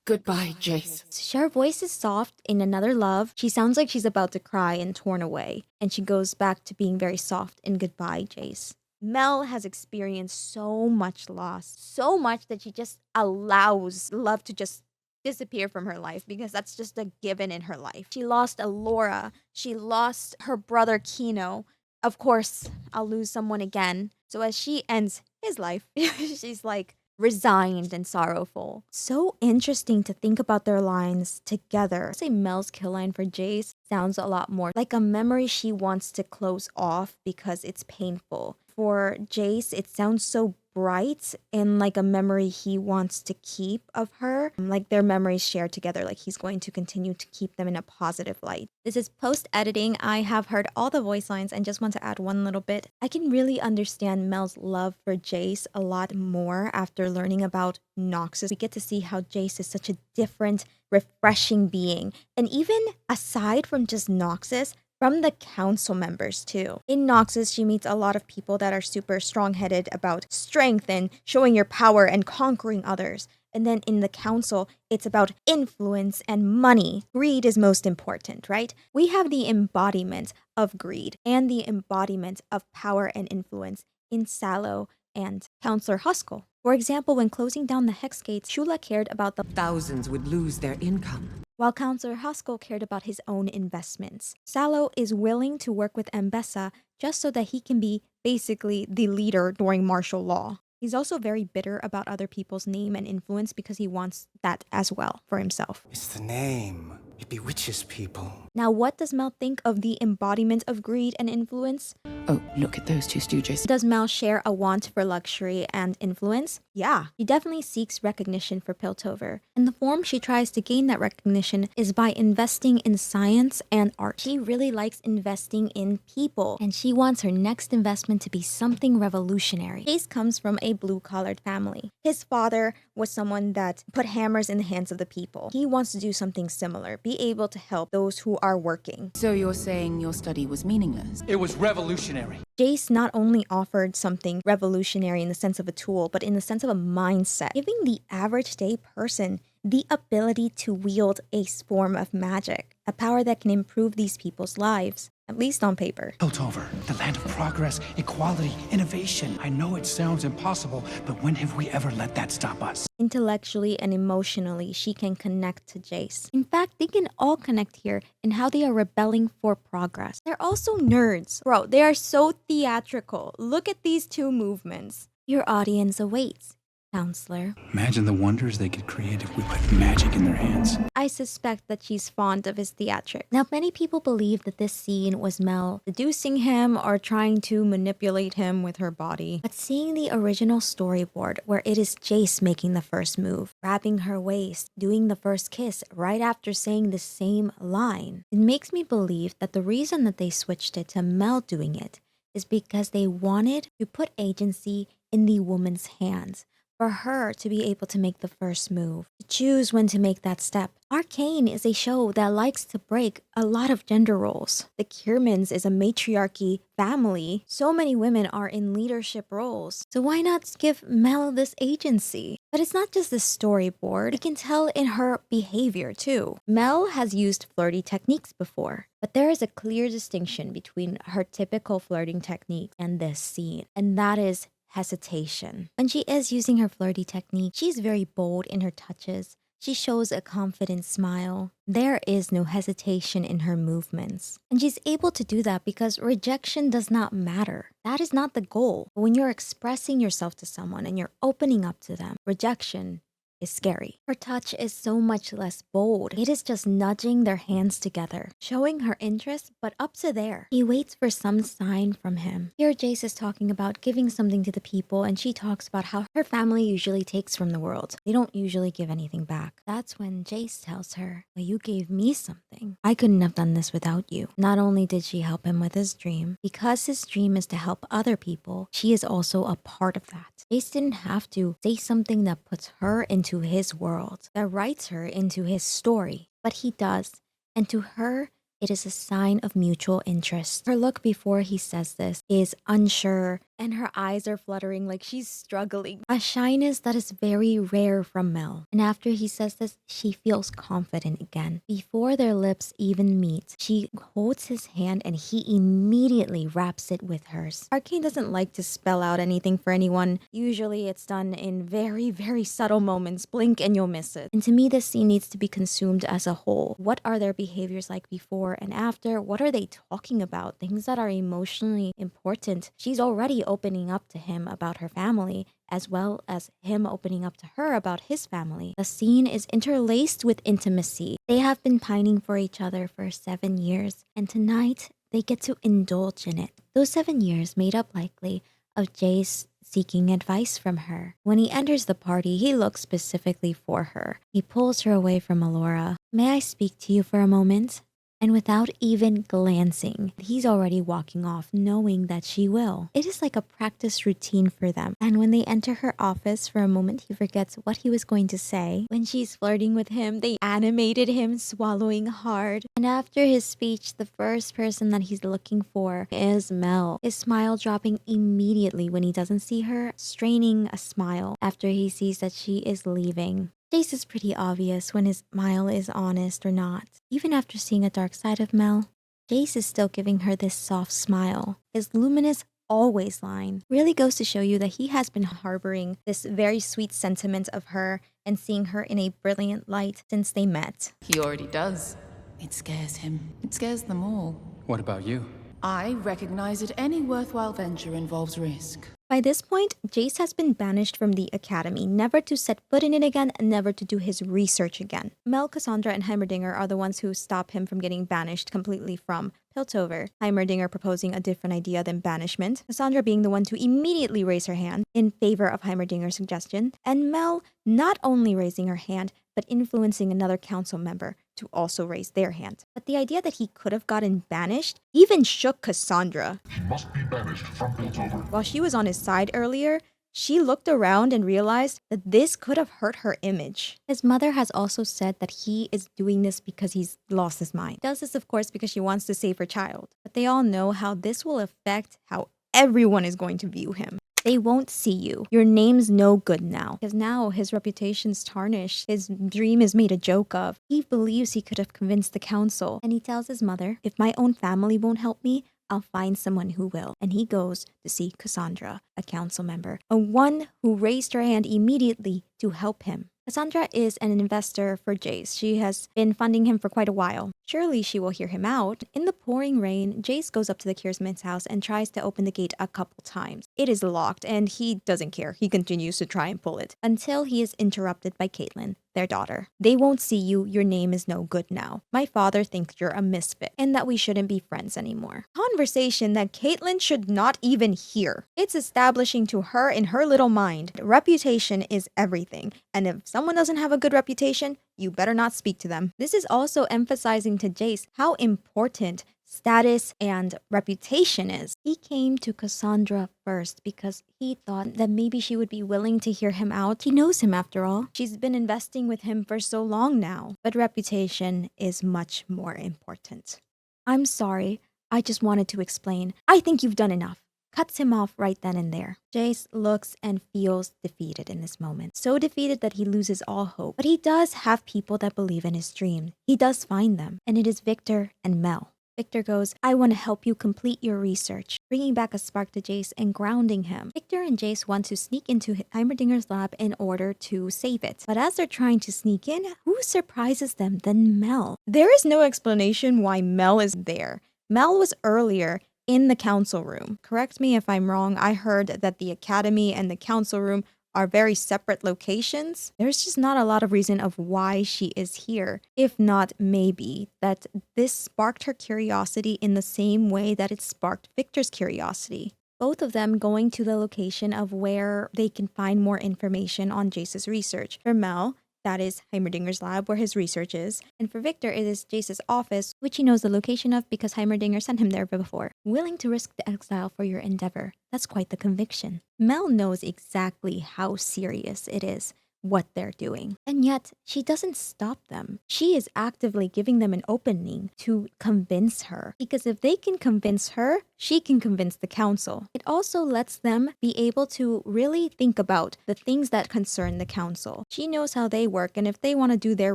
Goodbye, Jayce. Her voice is soft in Another Love. She sounds like she's about to cry in Torn Away. And she goes back to being very soft in Goodbye, Jayce. Mel has experienced so much loss, so much that she just allows love to just disappear from her life, because that's just a given in her life. She lost Alora. She lost her brother Kino. Of course, I'll lose someone again. So as she ends his life, she's like resigned and sorrowful. So interesting to think about their lines together. I'd say Mel's kill line for Jayce sounds a lot more like a memory she wants to close off because it's painful. For Jayce, it sounds so bright and like a memory he wants to keep of her. Like their memories shared together, like he's going to continue to keep them in a positive light. This is post-editing. I have heard all the voice lines and just want to add one little bit. I can really understand Mel's love for Jayce a lot more after learning about Noxus. We get to see how Jayce is such a different, refreshing being. And even aside from just Noxus, from the council members too. In Noxus, she meets a lot of people that are super strong-headed about strength and showing your power and conquering others. And then in the council, it's about influence and money. Greed is most important, right? We have the embodiment of greed and the embodiment of power and influence in Sallow and Counselor Huskell. For example, when closing down the Hex Gates, Shula cared about the Thousands would lose their income. while Counselor Huskell cared about his own investments. Sallow is willing to work with Ambessa just so that he can be basically the leader during martial law. He's also very bitter about other people's name and influence because he wants that as well for himself. It's the name. It bewitches people. Now, what does Mel think of the embodiment of greed and influence? Oh, look at those two stooges. Does Mel share a want for luxury and influence? Yeah, she definitely seeks recognition for Piltover. And the form she tries to gain that recognition is by investing in science and art. She really likes investing in people, and she wants her next investment to be something revolutionary. Jayce comes from a blue-collared family. His father was someone that put hammers in the hands of the people. He wants to do something similar, be able to help those who are working. So you're saying your study was meaningless? It was revolutionary. Jayce not only offered something revolutionary in the sense of a tool, but in the sense of a mindset, giving the average day person the ability to wield a form of magic, a power that can improve these people's lives, at least on paper. Piltover, the land of progress, equality, innovation. I know it sounds impossible, but when have we ever let that stop us? Intellectually and emotionally, she can connect to Jayce. In fact, they can all connect here in how they are rebelling for progress. They're also nerds. Bro, they are so theatrical. Look at these two movements. Your audience awaits, Counselor. Imagine the wonders they could create if we put magic in their hands. I suspect that she's fond of his theatrics. Now, many people believe that this scene was Mel seducing him or trying to manipulate him with her body. But seeing the original storyboard where it is Jayce making the first move, grabbing her waist, doing the first kiss right after saying the same line, it makes me believe that the reason that they switched it to Mel doing it is because they wanted to put agency in the woman's hands, for her to be able to make the first move, to choose when to make that step. Arcane is a show that likes to break a lot of gender roles. The Kiermans is a matriarchy family. So many women are in leadership roles. So why not give Mel this agency? But it's not just the storyboard. You can tell in her behavior too. Mel has used flirty techniques before, but there is a clear distinction between her typical flirting technique and this scene, and that is hesitation. When she is using her flirty technique, she's very bold in her touches. She shows a confident smile. There is no hesitation in her movements. And she's able to do that because rejection does not matter. That is not the goal. But when you're expressing yourself to someone and you're opening up to them, rejection is scary. Her touch is so much less bold. It is just nudging their hands together, showing her interest, but up to there. He waits for some sign from him. Here Jayce is talking about giving something to the people, and she talks about how her family usually takes from the world. They don't usually give anything back. That's when Jayce tells her, well, you gave me something. I couldn't have done this without you. Not only did she help him with his dream, because his dream is to help other people, she is also a part of that. Jayce didn't have to say something that puts her into his world, that writes her into his story, but he does, and to her it is a sign of mutual interest. Her look before he says this is unsure, and her eyes are fluttering like she's struggling. A shyness that is very rare from Mel. And after he says this, she feels confident again. Before their lips even meet, she holds his hand and he immediately wraps it with hers. Arcane doesn't like to spell out anything for anyone. Usually it's done in very, very subtle moments. Blink and you'll miss it. And to me, this scene needs to be consumed as a whole. What are their behaviors like before and after? What are they talking about? Things that are emotionally important. She's already opening up to him about her family, as well as him opening up to her about his family. The scene is interlaced with intimacy. They have been pining for each other for 7 years, and tonight they get to indulge in it. Those 7 years made up likely of Jayce seeking advice from her. When he enters the party, he looks specifically for her. He pulls her away from Alora. "May I speak to you for a moment?" And without even glancing, he's already walking off, knowing that she will. It is like a practice routine for them. And when they enter her office, for a moment, he forgets what he was going to say. When she's flirting with him, they animated him swallowing hard. And after his speech, the first person that he's looking for is Mel. His smile dropping immediately when he doesn't see her, straining a smile after he sees that she is leaving. Jayce is pretty obvious when his smile is honest or not. Even after seeing a dark side of Mel, Jayce is still giving her this soft smile. His luminous always line really goes to show you that he has been harboring this very sweet sentiment of her and seeing her in a brilliant light since they met. He already does. It scares him. It scares them all. What about you? I recognize that any worthwhile venture involves risk. By this point, Jayce has been banished from the academy, never to set foot in it again and never to do his research again. Mel, Cassandra, and Heimerdinger are the ones who stop him from getting banished completely from Piltover. Heimerdinger proposing a different idea than banishment, Cassandra being the one to immediately raise her hand in favor of Heimerdinger's suggestion, and Mel not only raising her hand, but influencing another council member to also raise their hand. But the idea that he could have gotten banished even shook Cassandra. He must be banished from Piltover. While she was on his side earlier, she looked around and realized that this could have hurt her image. His mother has also said that he is doing this because he's lost his mind. Does this, of course, because she wants to save her child. But they all know how this will affect how everyone is going to view him. They won't see you. Your name's no good now. Because now his reputation's tarnished. His dream is made a joke of. He believes he could have convinced the council. And he tells his mother, "If my own family won't help me, I'll find someone who will." And he goes to see Cassandra, a council member, a one who raised her hand immediately to help him. Cassandra is an investor for Jayce. She has been funding him for quite a while. Surely she will hear him out. In the pouring rain, Jayce goes up to the Kiersman's house and tries to open the gate a couple times. It is locked and he doesn't care. He continues to try and pull it until he is interrupted by Caitlin, their daughter. "They won't see you. Your name is no good now. My father thinks you're a misfit and that we shouldn't be friends anymore." Conversation that Caitlin should not even hear. It's establishing to her in her little mind, reputation is everything. And if someone doesn't have a good reputation, you better not speak to them. This is also emphasizing to Jayce how important status and reputation is. He came to Cassandra first because he thought that maybe she would be willing to hear him out. He knows him after all. She's been investing with him for so long now. But reputation is much more important. "I'm sorry. I just wanted to explain. I think you've done enough." Cuts him off right then and there. Jayce looks and feels defeated in this moment. So defeated that he loses all hope. But he does have people that believe in his dream. He does find them. And it is Viktor and Mel. Viktor goes, "I want to help you complete your research," bringing back a spark to Jayce and grounding him. Viktor and Jayce want to sneak into Heimerdinger's lab in order to save it. But as they're trying to sneak in, who surprises them than Mel? There is no explanation why Mel is there. Mel was earlier in the council room. Correct me if I'm wrong. I heard that the academy and the council room are very separate locations. There's just not a lot of reason of why she is here. If not, maybe that this sparked her curiosity in the same way that it sparked Viktor's curiosity. Both of them going to the location of where they can find more information on Jayce's research. For Mel, that is Heimerdinger's lab where his research is. And for Viktor, it is Jayce's office, which he knows the location of because Heimerdinger sent him there before. Willing to risk the exile for your endeavor. That's quite the conviction. Mel knows exactly how serious it is what they're doing. And yet, she doesn't stop them. She is actively giving them an opening to convince her. Because if they can convince her, she can convince the council. It also lets them be able to really think about the things that concern the council. She knows how they work, and if they want to do their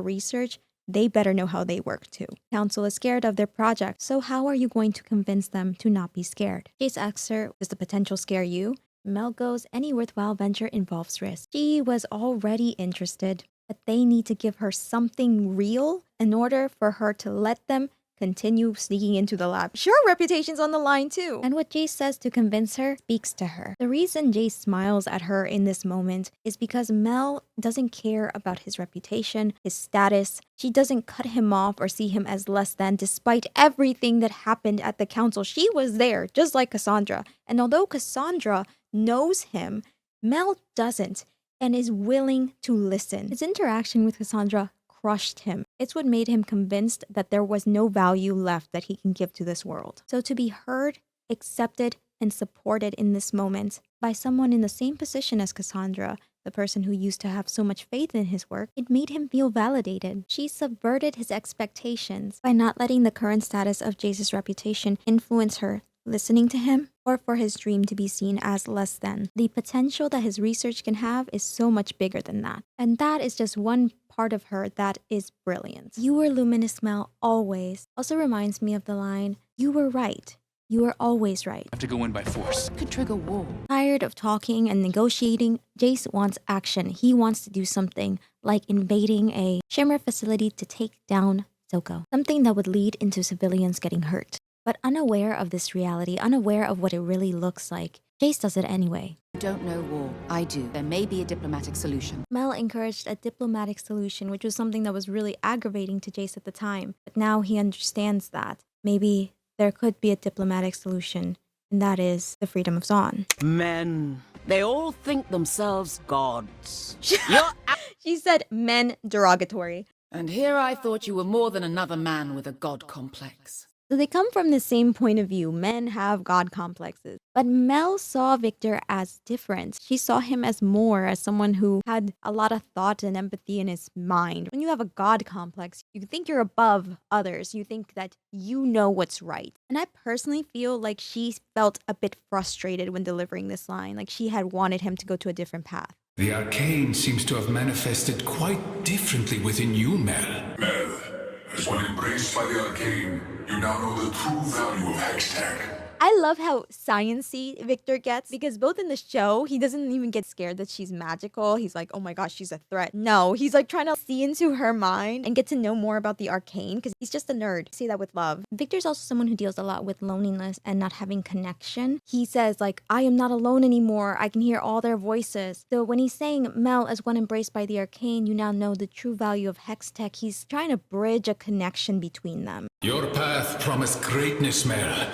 research, they better know how they work too. Council is scared of their project, so how are you going to convince them to not be scared? Jayce asks her, "Does the potential scare you?" Mel goes, "Any worthwhile venture involves risk." She was already interested, but they need to give her something real in order for her to let them continue sneaking into the lab. Sure, reputation's on the line too. And what Jayce says to convince her speaks to her. The reason Jayce smiles at her in this moment is because Mel doesn't care about his reputation, his status. She doesn't cut him off or see him as less than despite everything that happened at the council. She was there, just like Cassandra. And although Cassandra knows him. Mel doesn't and is willing to listen. His interaction with Cassandra crushed him. It's what made him convinced that there was no value left that he can give to this world. So to be heard, accepted, and supported in this moment by someone in the same position as Cassandra, the person who used to have so much faith in his work, it made him feel validated. She subverted his expectations by not letting the current status of Jayce's reputation influence her listening to him, or for his dream to be seen as less than. The potential that his research can have is so much bigger than that. And that is just one part of her that is brilliant. You were luminous, Mel, always. Also reminds me of the line, you were right. You were always right. Have to go in by force. Could trigger war. Tired of talking and negotiating, Jayce wants action. He wants to do something, like invading a Shimmer facility to take down Silco. Something that would lead into civilians getting hurt. But unaware of this reality, unaware of what it really looks like, Jayce does it anyway. You don't know war. I do. There may be a diplomatic solution. Mel encouraged a diplomatic solution, which was something that was really aggravating to Jayce at the time. But now he understands that. Maybe there could be a diplomatic solution, and that is the freedom of Zaun. Men, they all think themselves gods. She said men derogatory. And here I thought you were more than another man with a god complex. So they come from the same point of view. Men have god complexes. But Mel saw Viktor as different. She saw him as more, as someone who had a lot of thought and empathy in his mind. When you have a god complex, you think you're above others. You think that you know what's right. And I personally feel like she felt a bit frustrated when delivering this line. Like she had wanted him to go to a different path. The Arcane seems to have manifested quite differently within you, Mel. Mel, as one embraced by the Arcane, you now know the true value of hextech. I love how sciencey Viktor gets, because both in the show, he doesn't even get scared that she's magical. He's like, oh my gosh, she's a threat. No, he's like trying to see into her mind and get to know more about the Arcane, because he's just a nerd. I say that with love. Viktor's also someone who deals a lot with loneliness and not having connection. He says like, I am not alone anymore. I can hear all their voices. So when he's saying, Mel, as one embraced by the Arcane, you now know the true value of hextech, he's trying to bridge a connection between them. Your path promised greatness, Mel.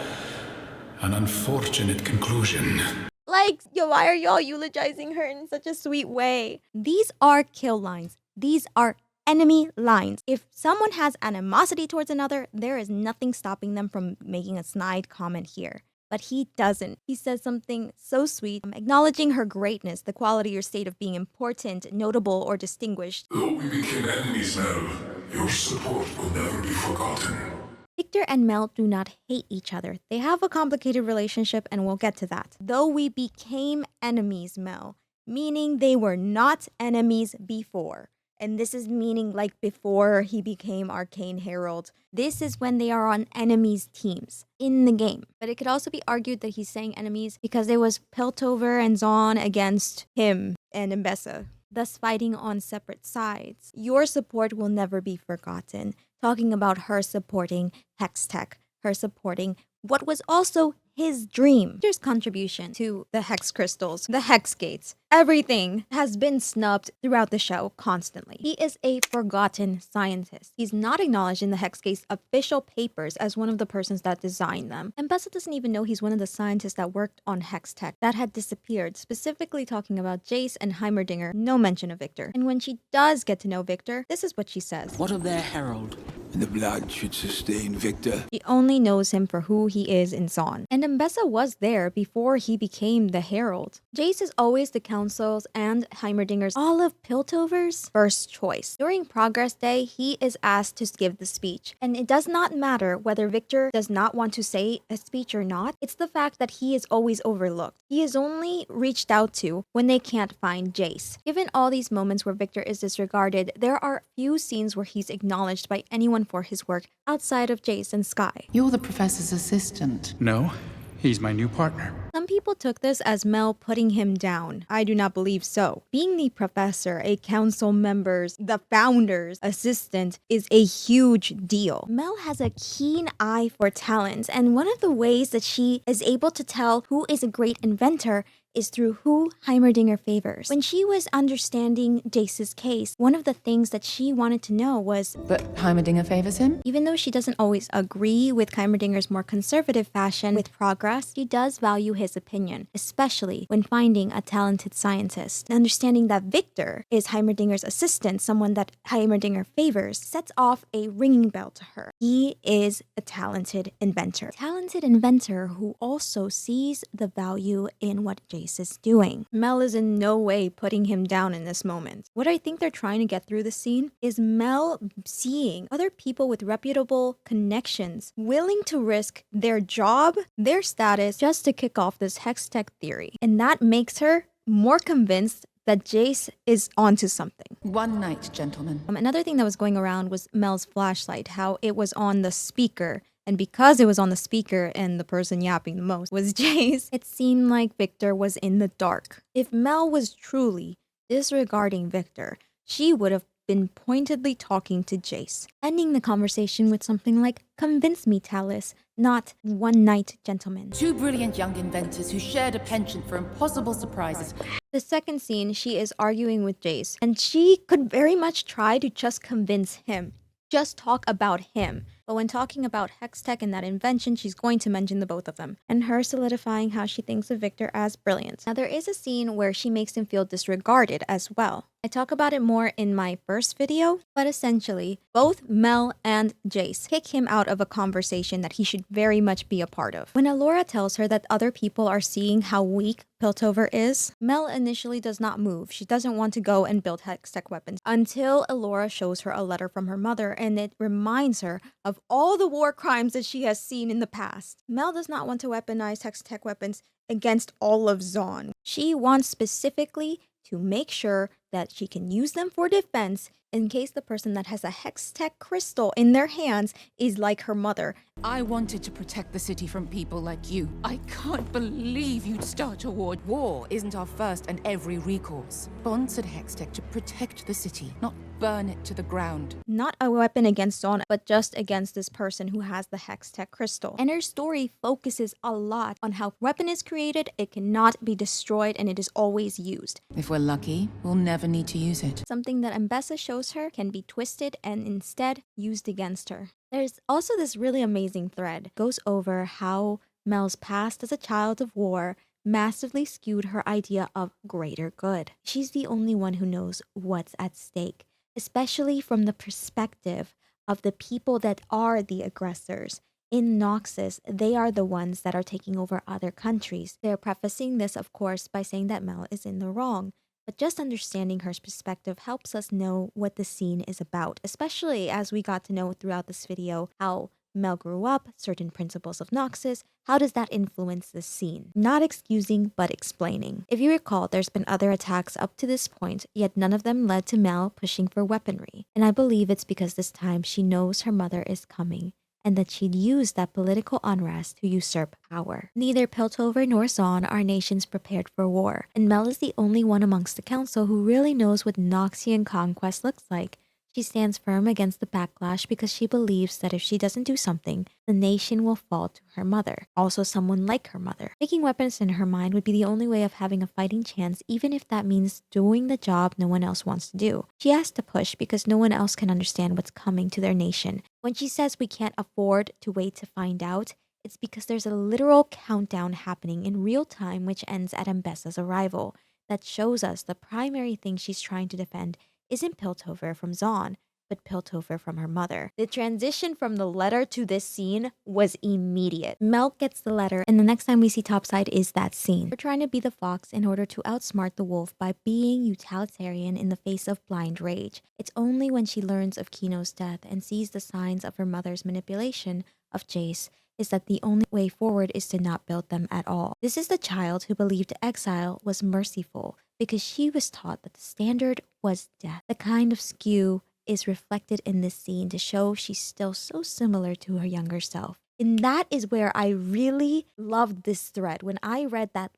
An unfortunate conclusion. Like, yo, why are y'all eulogizing her in such a sweet way? These are kill lines. These are enemy lines. If someone has animosity towards another, there is nothing stopping them from making a snide comment here. But he doesn't. He says something so sweet, acknowledging her greatness, the quality or state of being important, notable, or distinguished. Though we became enemies, Mel, your support will never be forgotten. Viktor and Mel do not hate each other. They have a complicated relationship, and we'll get to that. Though we became enemies, Mel, meaning they were not enemies before. And this is meaning like before he became Arcane Herald. This is when they are on enemies teams in the game. But it could also be argued that he's saying enemies because it was Piltover and Zaun against him and Ambessa, thus fighting on separate sides. Your support will never be forgotten. Talking about her supporting hextech, her supporting what was also his dream. There's contribution to the hex crystals, the hex gates. Everything has been snubbed throughout the show constantly. He is a forgotten scientist. He's not acknowledged in the hex gates official papers as one of the persons that designed them. And Bessa doesn't even know he's one of the scientists that worked on hextech that had disappeared, specifically talking about Jayce and Heimerdinger. No mention of Viktor. And when she does get to know Viktor, this is what she says. What of their herald? The blood should sustain Viktor. She only knows him for who he is in Zaun. And Ambessa was there before he became the Herald. Jayce is always the Council's and Heimerdinger's, all of Piltover's first choice. During Progress Day, he is asked to give the speech. And it does not matter whether Viktor does not want to say a speech or not. It's the fact that he is always overlooked. He is only reached out to when they can't find Jayce. Given all these moments where Viktor is disregarded, there are few scenes where he's acknowledged by anyone for his work outside of Jayce and Sky. You're the professor's assistant. No, he's my new partner. Some people took this as Mel putting him down. I do not believe so. Being the professor, a council member's, the founder's assistant is a huge deal. Mel has a keen eye for talent, and one of the ways that she is able to tell who is a great inventor is through who Heimerdinger favors. When she was understanding Jayce's case, one of the things that she wanted to know was But Heimerdinger favors him? even though she doesn't always agree with Heimerdinger's more conservative fashion with progress, she does value his opinion, especially when finding a talented scientist. Understanding that Viktor is Heimerdinger's assistant, someone that Heimerdinger favors, sets off a ringing bell to her. He is a talented inventor. Talented inventor who also sees the value in what Jayce is doing. Mel is in no way putting him down in this moment. What I think they're trying to get through the scene is Mel seeing other people with reputable connections willing to risk their job, their status, just to kick off this hextech theory. And that makes her more convinced that Jayce is onto something. One night, gentlemen. Another thing that was going around was Mel's flashlight, how it was on the speaker. And because it was on the speaker and the person yapping the most was Jayce, it seemed like Viktor was in the dark. If Mel was truly disregarding Viktor, she would have been pointedly talking to Jayce, ending the conversation with something like, "Convince me, Talus, not one night, gentlemen." Two brilliant young inventors who shared a penchant for impossible surprises. The second scene, she is arguing with Jayce, and she could very much try to just convince him, just talk about him. But when talking about hextech and that invention, she's going to mention the both of them, and her solidifying how she thinks of Viktor as brilliant. Now, there is a scene where she makes him feel disregarded as well. I talk about it more in my first video, but essentially, both Mel and Jayce kick him out of a conversation that he should very much be a part of. When Alora tells her that other people are seeing how weak Piltover is, Mel initially does not move. She doesn't want to go and build hextech weapons until Alora shows her a letter from her mother, and it reminds her of all the war crimes that she has seen in the past. Mel does not want to weaponize hextech weapons against all of Zaun. She wants specifically to make sure that she can use them for defense in case the person that has a hextech crystal in their hands is like her mother. I wanted to protect the city from people like you. I can't believe you'd start a war. War isn't our first and every recourse. Sponsored hextech to protect the city, not burn it to the ground. Not a weapon against Zaun, but just against this person who has the hextech crystal. And her story focuses a lot on how weapon is created, it cannot be destroyed, and it is always used. If we're lucky, we'll never need to use it. Something that Ambessa shows her can be twisted and instead used against her. There's also this really amazing thread. It goes over how Mel's past as a child of war massively skewed her idea of greater good. She's the only one who knows what's at stake, especially from the perspective of the people that are the aggressors. In Noxus, they are the ones that are taking over other countries. They're prefacing this, of course, by saying that Mel is in the wrong. But just understanding her perspective helps us know what the scene is about, especially as we got to know throughout this video how Mel grew up, certain principles of Noxus. How does that influence this scene? Not excusing, but explaining. If you recall, there's been other attacks up to this point, yet none of them led to Mel pushing for weaponry. And I believe it's because this time she knows her mother is coming, and that she'd use that political unrest to usurp power. Neither Piltover nor Zaun are nations prepared for war, and Mel is the only one amongst the council who really knows what Noxian conquest looks like. She stands firm against the backlash because she believes that if she doesn't do something, the nation will fall to her mother, also someone like her mother. Making weapons in her mind would be the only way of having a fighting chance, even if that means doing the job no one else wants to do. She has to push because no one else can understand what's coming to their nation. When she says we can't afford to wait to find out, it's because there's a literal countdown happening in real time which ends at Ambessa's arrival. That shows us the primary thing she's trying to defend isn't Piltover from Zaun, but Piltover from her mother. The transition from the letter to this scene was immediate. Mel gets the letter, and the next time we see Topside is that scene. We're trying to be the fox in order to outsmart the wolf by being utilitarian in the face of blind rage. It's only when she learns of Kino's death and sees the signs of her mother's manipulation of Jayce is that the only way forward is to not build them at all. This is the child who believed exile was merciful because she was taught that the standard was death. The kind of skew is reflected in this scene to show she's still so similar to her younger self. And that is where I really loved this thread. When I read that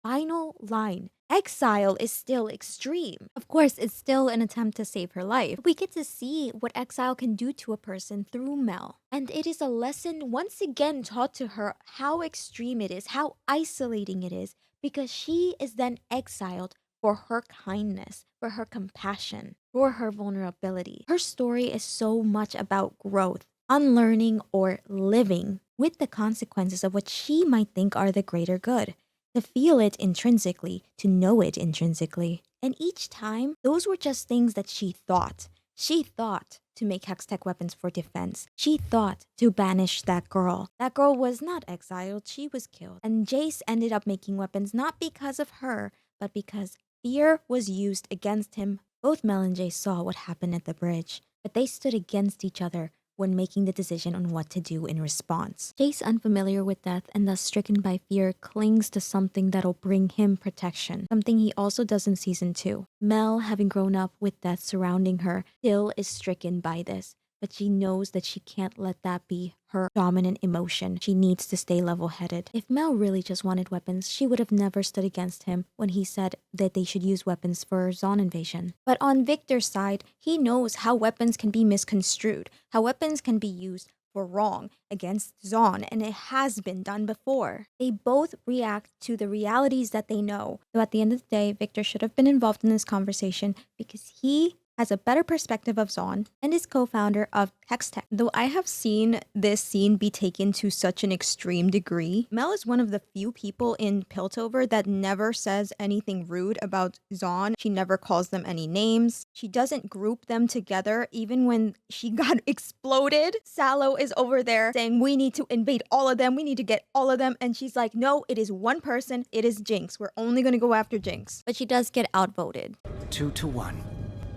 final line, exile is still extreme. Of course, it's still an attempt to save her life. We get to see what exile can do to a person through Mel. And it is a lesson once again taught to her how extreme it is, how isolating it is, because she is then exiled for her kindness, for her compassion, for her vulnerability. Her story is so much about growth, unlearning, or living with the consequences of what she might think are the greater good. To feel it intrinsically, to know it intrinsically. And each time, those were just things that she thought. She thought to make hextech weapons for defense. She thought to banish that girl. That girl was not exiled, she was killed. And Jayce ended up making weapons not because of her, but because fear was used against him. Both Mel and Jayce saw what happened at the bridge, but they stood against each other when making the decision on what to do in response. Jayce, unfamiliar with death and thus stricken by fear, clings to something that'll bring him protection, something he also does in Season 2. Mel, having grown up with death surrounding her, still is stricken by this, but she knows that she can't let that be her dominant emotion. She needs to stay level-headed. If Mel really just wanted weapons, she would have never stood against him when he said that they should use weapons for Zaun invasion. But on Viktor's side, he knows how weapons can be misconstrued, how weapons can be used for wrong against Zaun, and it has been done before. They both react to the realities that they know. So at the end of the day, Viktor should have been involved in this conversation because he has a better perspective of Zaun and is co-founder of hextech. Though I have seen this scene be taken to such an extreme degree, Mel is one of the few people in Piltover that never says anything rude about Zaun. She never calls them any names. She doesn't group them together even when she got exploded. Sallow is over there saying, we need to invade all of them. We need to get all of them. And she's like, no, it is one person. It is Jinx. We're only going to go after Jinx. But she does get outvoted. 2-1.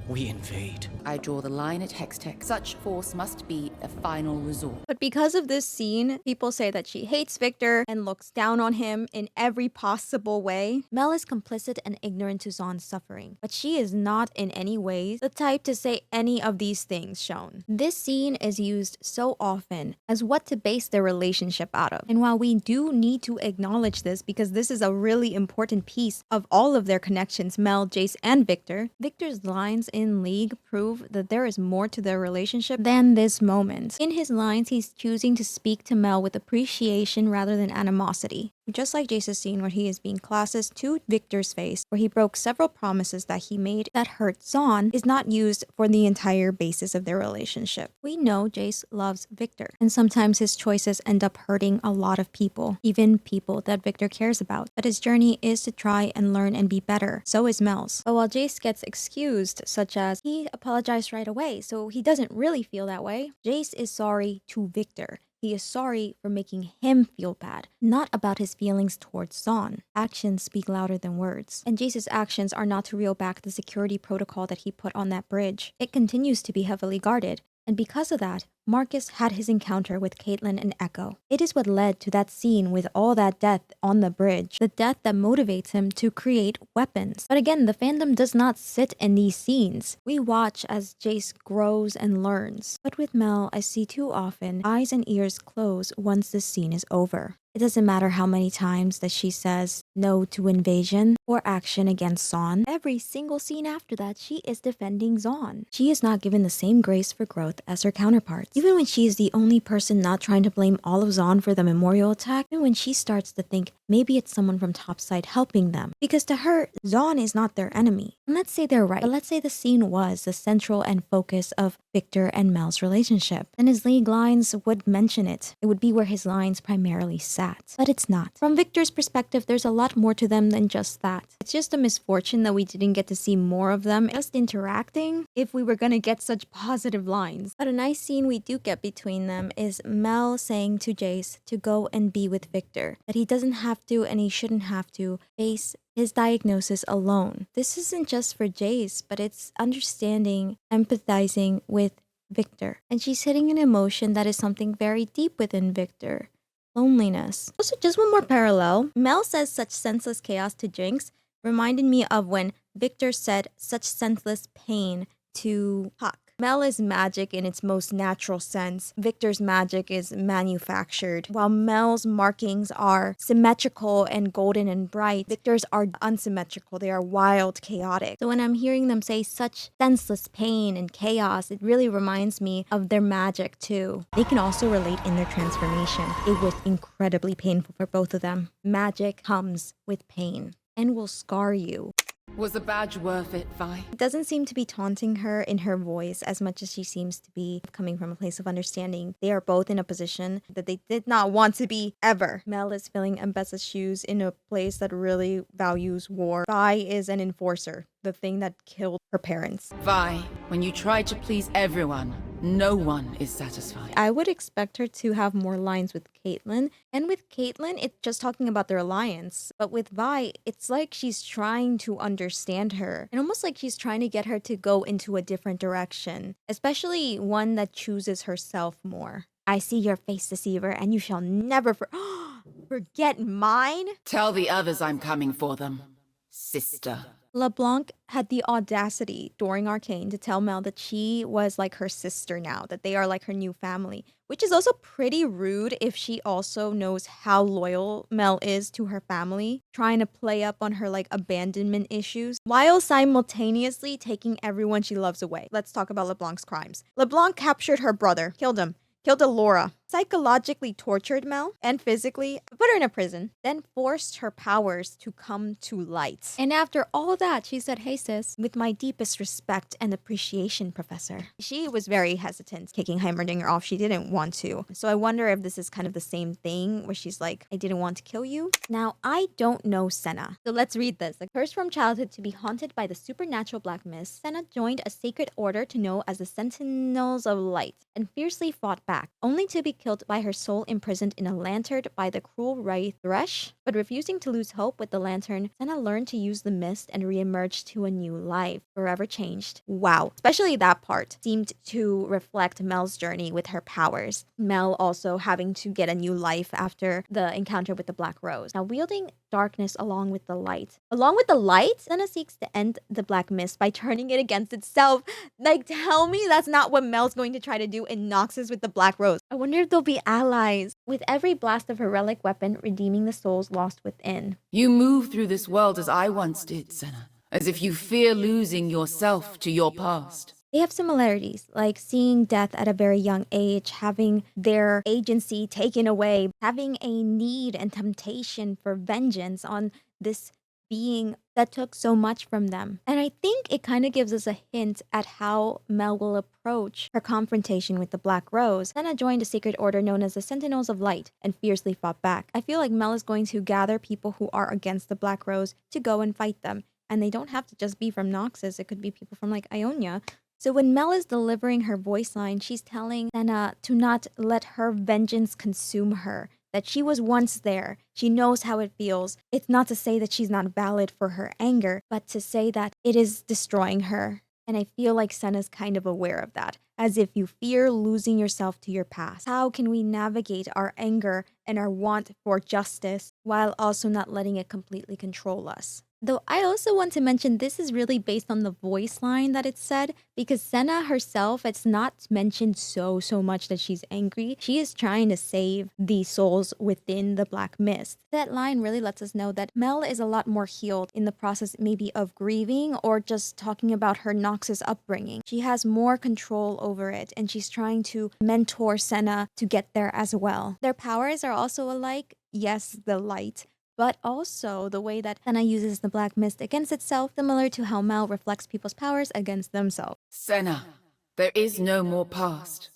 We invade. I draw the line at hextech. Such force must be a final resort. But because of this scene, people say that she hates Viktor and looks down on him in every possible way. Mel is complicit and ignorant to Zaun's suffering, but she is not in any way the type to say any of these things shown. This scene is used so often as what to base their relationship out of. And while we do need to acknowledge this because this is a really important piece of all of their connections, Mel, Jayce, and Viktor, Viktor's lines in League prove that there is more to their relationship than this moment. In his lines, he's choosing to speak to Mel with appreciation rather than animosity. Just like Jayce's scene where he is being classist to Viktor's face, where he broke several promises that he made that hurt Zaun, is not used for the entire basis of their relationship. We know Jayce loves Viktor, and sometimes his choices end up hurting a lot of people, even people that Viktor cares about. But his journey is to try and learn and be better. So is Mel's. But while Jayce gets excused, such as he apologized right away, so he doesn't really feel that way, Jayce is sorry to Viktor. He is sorry for making him feel bad, not about his feelings towards Zaun. Actions speak louder than words. And Jayce's actions are not to reel back the security protocol that he put on that bridge. It continues to be heavily guarded. And because of that, Marcus had his encounter with Caitlyn and Echo. It is what led to that scene with all that death on the bridge, the death that motivates him to create weapons. But again, the fandom does not sit in these scenes. We watch as Jayce grows and learns. But with Mel, I see too often eyes and ears close once this scene is over. It doesn't matter how many times that she says no to invasion or action against Zaun. Every single scene after that, she is defending Zaun. She is not given the same grace for growth as her counterparts. Even when she is the only person not trying to blame all of Zaun for the memorial attack, and when she starts to think maybe it's someone from topside helping them. Because to her, Zaun is not their enemy. And let's say they're right, but let's say the scene was the central and focus of Viktor and Mel's relationship. Then his League lines would mention it. It would be where his lines primarily sat. But it's not. From Viktor's perspective, there's a lot more to them than just that. It's just a misfortune that we didn't get to see more of them just interacting if we were gonna get such positive lines. But a nice scene we do get between them is Mel saying to Jayce to go and be with Viktor. That he doesn't have to and he shouldn't have to face his diagnosis alone. This isn't just for Jayce, but it's understanding, empathizing with Viktor. And she's hitting an emotion that is something very deep within Viktor. Loneliness. Also, just one more parallel. Mel says such senseless chaos to Jinx reminded me of when Viktor said such senseless pain to Puck. Mel is magic in its most natural sense. Viktor's magic is manufactured. While Mel's markings are symmetrical and golden and bright, Viktor's are unsymmetrical. They are wild, chaotic. So when I'm hearing them say such senseless pain and chaos, it really reminds me of their magic too. They can also relate in their transformation. It was incredibly painful for both of them. Magic comes with pain and will scar you. Was the badge worth it, Vi? It doesn't seem to be taunting her in her voice as much as she seems to be coming from a place of understanding. They are both in a position that they did not want to be ever. Mel is filling Ambessa's shoes in a place that really values war. Vi is an enforcer, the thing that killed her parents. Vi, when you try to please everyone, no one is satisfied. I would expect her to have more lines with Caitlyn. And with Caitlyn, it's just talking about their alliance. But with Vi, it's like she's trying to understand her. And almost like she's trying to get her to go into a different direction. Especially one that chooses herself more. I see your face, deceiver, and you shall never forget mine. Tell the others I'm coming for them, sister. LeBlanc had the audacity during Arcane to tell Mel that she was like her sister now, that they are like her new family, which is also pretty rude if she also knows how loyal Mel is to her family, trying to play up on her like abandonment issues, while simultaneously taking everyone she loves away. Let's talk about LeBlanc's crimes. LeBlanc captured her brother, killed him, killed Alora, psychologically tortured Mel, and physically put her in a prison, then forced her powers to come to light. And after all that, she said, "Hey sis, with my deepest respect and appreciation, Professor." She was very hesitant kicking Heimerdinger off. She didn't want to. So I wonder if this is kind of the same thing where she's like, "I didn't want to kill you." Now, I don't know Senna. So let's read this. A curse from childhood to be haunted by the supernatural black mist, Senna joined a sacred order to know as the Sentinels of Light and fiercely fought back, only to be killed by her soul imprisoned in a lantern by the cruel wraith Thresh. But refusing to lose hope with the lantern, Senna learned to use the mist and re-emerged to a new life, forever changed. Wow. Especially that part seemed to reflect Mel's journey with her powers. Mel also having to get a new life after the encounter with the Black Rose. Now wielding darkness along with the light. Along with the light, Senna seeks to end the black mist by turning it against itself. Like, tell me that's not what Mel's going to try to do in Noxus with the Black Rose. I wonder if they'll be allies. With every blast of her relic weapon redeeming the souls lost within. You move through this world as I once did, Senna. As if you fear losing yourself to your past. They have similarities, like seeing death at a very young age, having their agency taken away, having a need and temptation for vengeance on this being that took so much from them. And I think it kind of gives us a hint at how Mel will approach her confrontation with the Black Rose. Senna joined a secret order known as the Sentinels of Light and fiercely fought back. I feel like Mel is going to gather people who are against the Black Rose to go and fight them. And they don't have to just be from Noxus. It could be people from like Ionia. So when Mel is delivering her voice line, she's telling Senna to not let her vengeance consume her, that she was once there. She knows how it feels. It's not to say that she's not valid for her anger, but to say that it is destroying her. And I feel like Senna's kind of aware of that, as if you fear losing yourself to your past. How can we navigate our anger and our want for justice while also not letting it completely control us? Though I also want to mention this is really based on the voice line that it said, because Senna herself, it's not mentioned so much that she's angry. She is trying to save the souls within the Black Mist. That line really lets us know that Mel is a lot more healed in the process maybe of grieving or just talking about her Noxus upbringing. She has more control over it and she's trying to mentor Senna to get there as well. Their powers are also alike. Yes, the light. But also the way that Senna uses the black mist against itself, similar to how Mel reflects people's powers against themselves. Senna, there is no more past.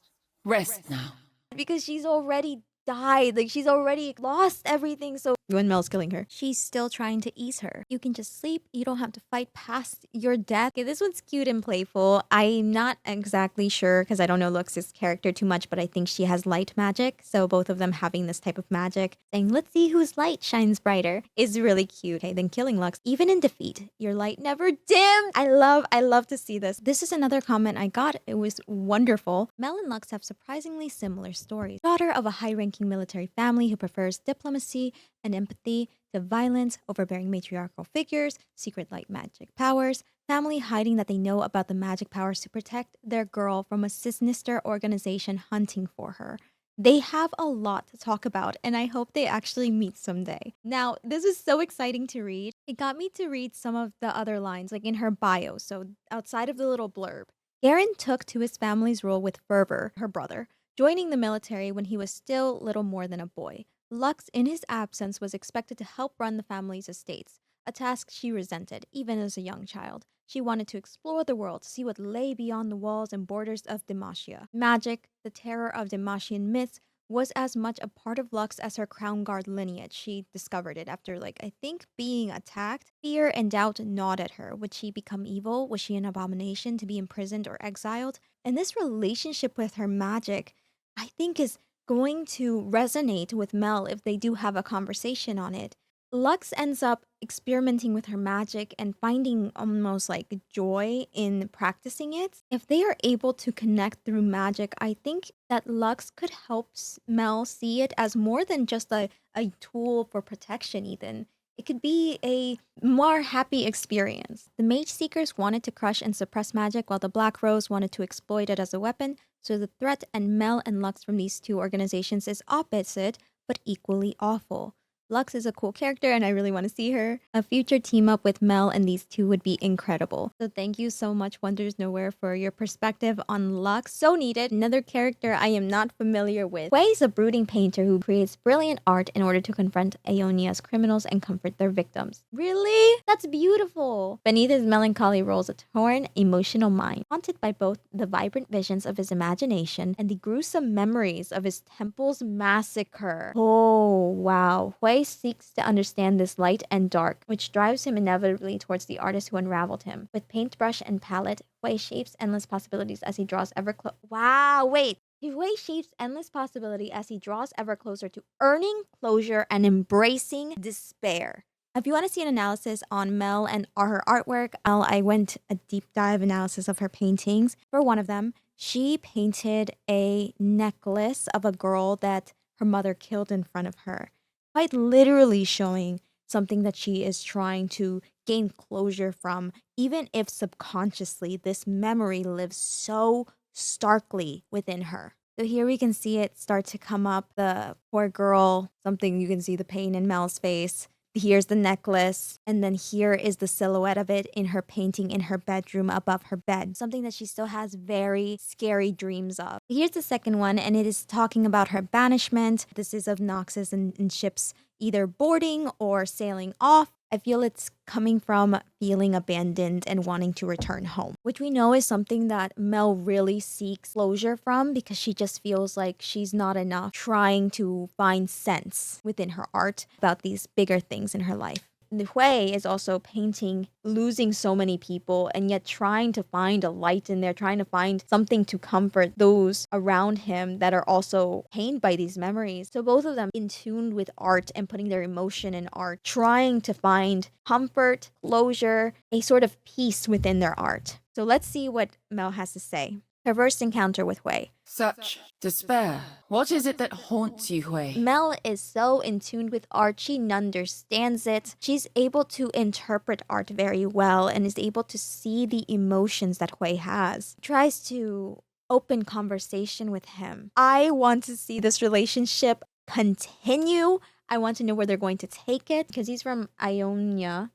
Rest now. Because she's already died, like she's already lost everything, so when Mel's killing her, she's still trying to ease her. You can just sleep, you don't have to fight past your death. Okay, this one's cute and playful. I'm not exactly sure because I don't know Lux's character too much, but I think she has light magic, so both of them having this type of magic, saying let's see whose light shines brighter, is really cute. Okay, then killing Lux, even in defeat, your light never dimmed. I love to see this. This is another comment I got. It was wonderful. Mel and Lux have surprisingly similar stories. Daughter of a high-ranking military family who prefers diplomacy and empathy to violence, overbearing matriarchal figures, secret light magic powers, family hiding that they know about the magic powers to protect their girl from a sinister organization hunting for her. They have a lot to talk about, and I hope they actually meet someday. Now, this is so exciting to read. It got me to read some of the other lines, like in her bio, so outside of the little blurb. Garen took to his family's role with fervor, her brother, joining the military when he was still little more than a boy. Lux, in his absence, was expected to help run the family's estates, a task she resented, even as a young child. She wanted to explore the world, see what lay beyond the walls and borders of Demacia. Magic, the terror of Demacian myths, was as much a part of Lux as her Crown Guard lineage. She discovered it after, I think, being attacked. Fear and doubt gnawed at her. Would she become evil? Was she an abomination to be imprisoned or exiled? And this relationship with her magic, I think, is going to resonate with Mel if they do have a conversation on it. Lux ends up experimenting with her magic and finding almost like joy in practicing it. If they are able to connect through magic, I think that Lux could help Mel see it as more than just a tool for protection, even. It could be a more happy experience. The Mage Seekers wanted to crush and suppress magic, while the Black Rose wanted to exploit it as a weapon, so the threat and Mel and Lux from these two organizations is opposite, but equally awful. Lux is a cool character and I really want to see her. A future team up with Mel and these two would be incredible. So thank you so much, Wonders Nowhere, for your perspective on Lux. So needed. Another character I am not familiar with. Hwei is a brooding painter who creates brilliant art in order to confront Ionia's criminals and comfort their victims. Really? That's beautiful. Beneath his melancholy rolls a torn, emotional mind, haunted by both the vibrant visions of his imagination and the gruesome memories of his temple's massacre. Oh, wow. Hwei seeks to understand this light and dark, which drives him inevitably towards the artist who unraveled him. With paintbrush and palette, Hwei shapes endless possibilities as he draws ever closer. Wow, wait! Hwei shapes endless possibility as he draws ever closer to earning closure and embracing despair. If you want to see an analysis on Mel and her artwork, I went a deep dive analysis of her paintings. For one of them, she painted a necklace of a girl that her mother killed in front of her, quite literally showing something that she is trying to gain closure from, even if subconsciously this memory lives so starkly within her. So here we can see it start to come up. The poor girl, something you can see the pain in Mel's face. Here's the necklace, and then here is the silhouette of it in her painting in her bedroom above her bed. Something that she still has very scary dreams of. Here's the second one, and it is talking about her banishment. This is of Noxus and ships either boarding or sailing off. I feel it's coming from feeling abandoned and wanting to return home, which we know is something that Mel really seeks closure from because she just feels like she's not enough, trying to find sense within her art about these bigger things in her life. The hwei is also painting losing so many people and yet trying to find a light in there, trying to find something to comfort those around him that are also pained by these memories. So both of them in tune with art and putting their emotion in art, trying to find comfort, closure, a sort of peace within their art. So let's see what Mel has to say. Her first encounter with hwei. Such despair. What is it that haunts you, hwei? Mel is so in tune with art, she understands it. She's able to interpret art very well and is able to see the emotions that hwei has. Tries to open conversation with him. I want to see this relationship continue. I want to know where they're going to take it because he's from Ionia.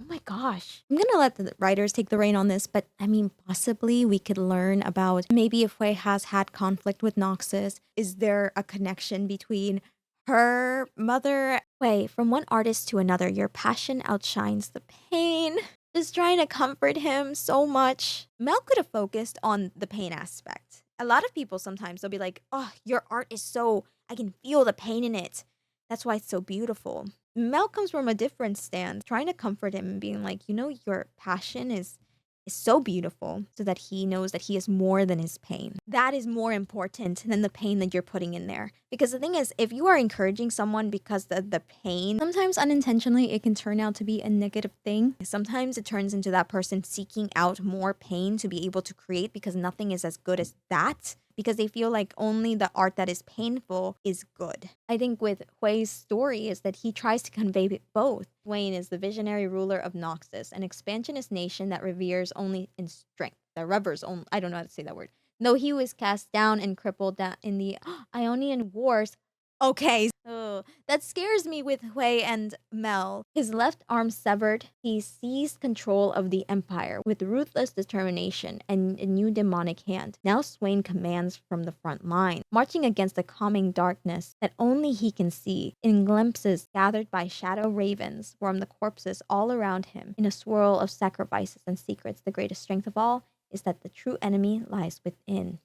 Oh my gosh. I'm gonna let the writers take the reign on this, but I mean, possibly we could learn about maybe if hwei has had conflict with Noxus. Is there a connection between her mother? Hwei, from one artist to another, your passion outshines the pain. Just trying to comfort him so much. Mel could have focused on the pain aspect. A lot of people sometimes they'll be like, oh, your art is so, I can feel the pain in it. That's why it's so beautiful. Mel comes from a different stand, trying to comfort him and being like, your passion is so beautiful so that he knows that he is more than his pain. That is more important than the pain that you're putting in there. Because the thing is, if you are encouraging someone because the pain, sometimes unintentionally it can turn out to be a negative thing. Sometimes it turns into that person seeking out more pain to be able to create because nothing is as good as that. because they feel like only the art that is painful is good. I think with hwei's story is that he tries to convey both. Swain is the visionary ruler of Noxus, an expansionist nation that reveres only in strength. That revers only, I don't know how to say that word. Though he was cast down and crippled down in the Ionian Wars. Okay, that scares me with hwei and Mel. His left arm severed, he seized control of the Empire with ruthless determination and a new demonic hand. Now Swain commands from the front line, marching against the calming darkness that only he can see. In glimpses gathered by shadow ravens swarm the corpses all around him. In a swirl of sacrifices and secrets, the greatest strength of all is that the true enemy lies within.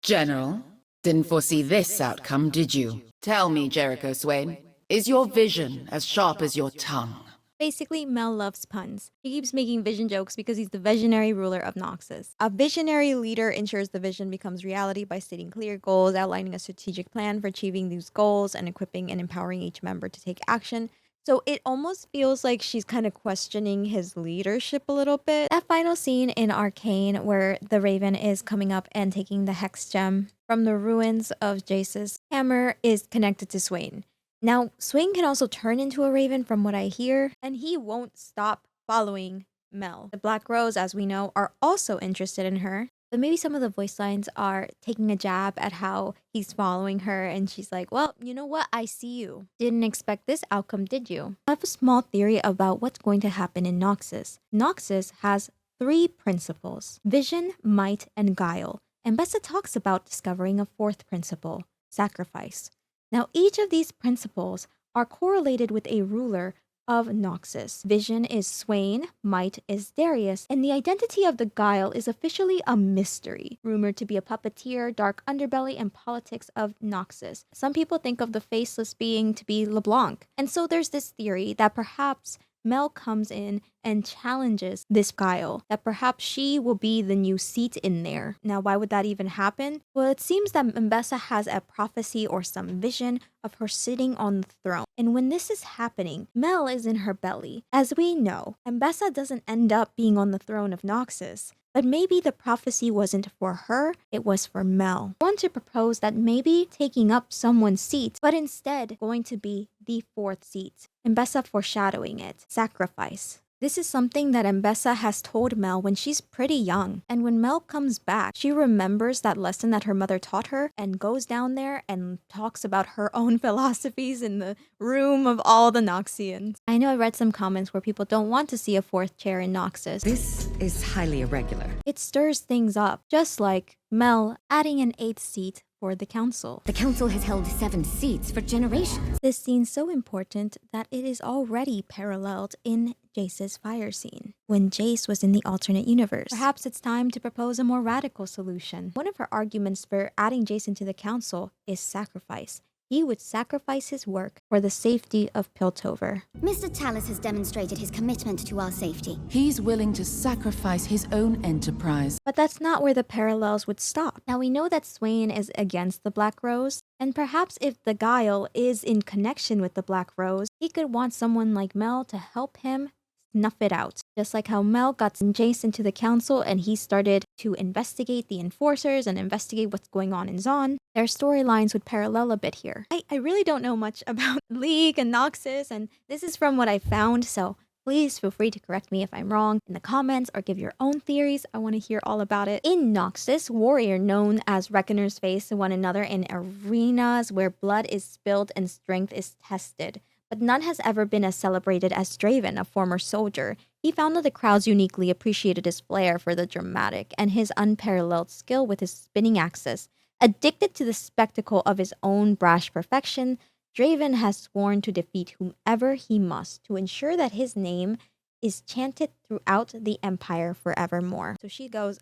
General, didn't foresee this outcome, did you? Tell me, Jericho Swain, is your vision as sharp as your tongue? Basically, Mel loves puns. He keeps making vision jokes because he's the visionary ruler of Noxus. A visionary leader ensures the vision becomes reality by stating clear goals, outlining a strategic plan for achieving these goals, and equipping and empowering each member to take action. So it almost feels like she's kind of questioning his leadership a little bit. That final scene in Arcane where the Raven is coming up and taking the hex gem from the ruins of Jayce's hammer is connected to Swain. Now, Swain can also turn into a raven from what I hear, and he won't stop following Mel. The Black Rose, as we know, are also interested in her. But maybe some of the voice lines are taking a jab at how he's following her, and she's like, well, you know what? I see you. Didn't expect this outcome, did you? I have a small theory about what's going to happen in Noxus. Noxus has 3 principles: vision, might, and guile. Ambessa talks about discovering a 4th principle: sacrifice. Now, each of these principles are correlated with a ruler of Noxus. Vision is Swain, might is Darius, and the identity of the guile is officially a mystery, rumored to be a puppeteer, dark underbelly, and politics of Noxus. Some people think of the faceless being to be LeBlanc, and so there's this theory that perhaps Mel comes in and challenges this guile, that perhaps she will be the new seat in there. Now, why would that even happen? Well, it seems that Ambessa has a prophecy or some vision of her sitting on the throne. And when this is happening, Mel is in her belly. As we know, Ambessa doesn't end up being on the throne of Noxus. But maybe the prophecy wasn't for her, it was for Mel. I want to propose that maybe taking up someone's seat, but instead going to be the 4th seat. Ambessa foreshadowing it. Sacrifice. This is something that Ambessa has told Mel when she's pretty young. And when Mel comes back, she remembers that lesson that her mother taught her and goes down there and talks about her own philosophies in the room of all the Noxians. I know I read some comments where people don't want to see a 4th chair in Noxus. This is highly irregular. It stirs things up, just like Mel adding an 8th seat for the council. The council has held 7 seats for generations. This scene's so important that it is already paralleled in Jayce's fire scene, when Jayce was in the alternate universe. Perhaps it's time to propose a more radical solution. One of her arguments for adding Jayce into the council is sacrifice. He would sacrifice his work for the safety of Piltover. Mr. Tallis has demonstrated his commitment to our safety. He's willing to sacrifice his own enterprise. But that's not where the parallels would stop. Now, we know that Swain is against the Black Rose, and perhaps if the guile is in connection with the Black Rose, he could want someone like Mel to help him snuff it out. Just like how Mel got Jayce into the council and he started to investigate the enforcers and investigate what's going on in Zon, their storylines would parallel a bit here. I really don't know much about League and Noxus, and this is from what I found, so please feel free to correct me if I'm wrong in the comments or give your own theories. I want to hear all about it. In Noxus, warriors known as Reckoners face one another in arenas where blood is spilled and strength is tested. But none has ever been as celebrated as Draven, a former soldier. He found that the crowds uniquely appreciated his flair for the dramatic and his unparalleled skill with his spinning axis. Addicted to the spectacle of his own brash perfection, Draven has sworn to defeat whomever he must to ensure that his name is chanted throughout the Empire forevermore. So she goes,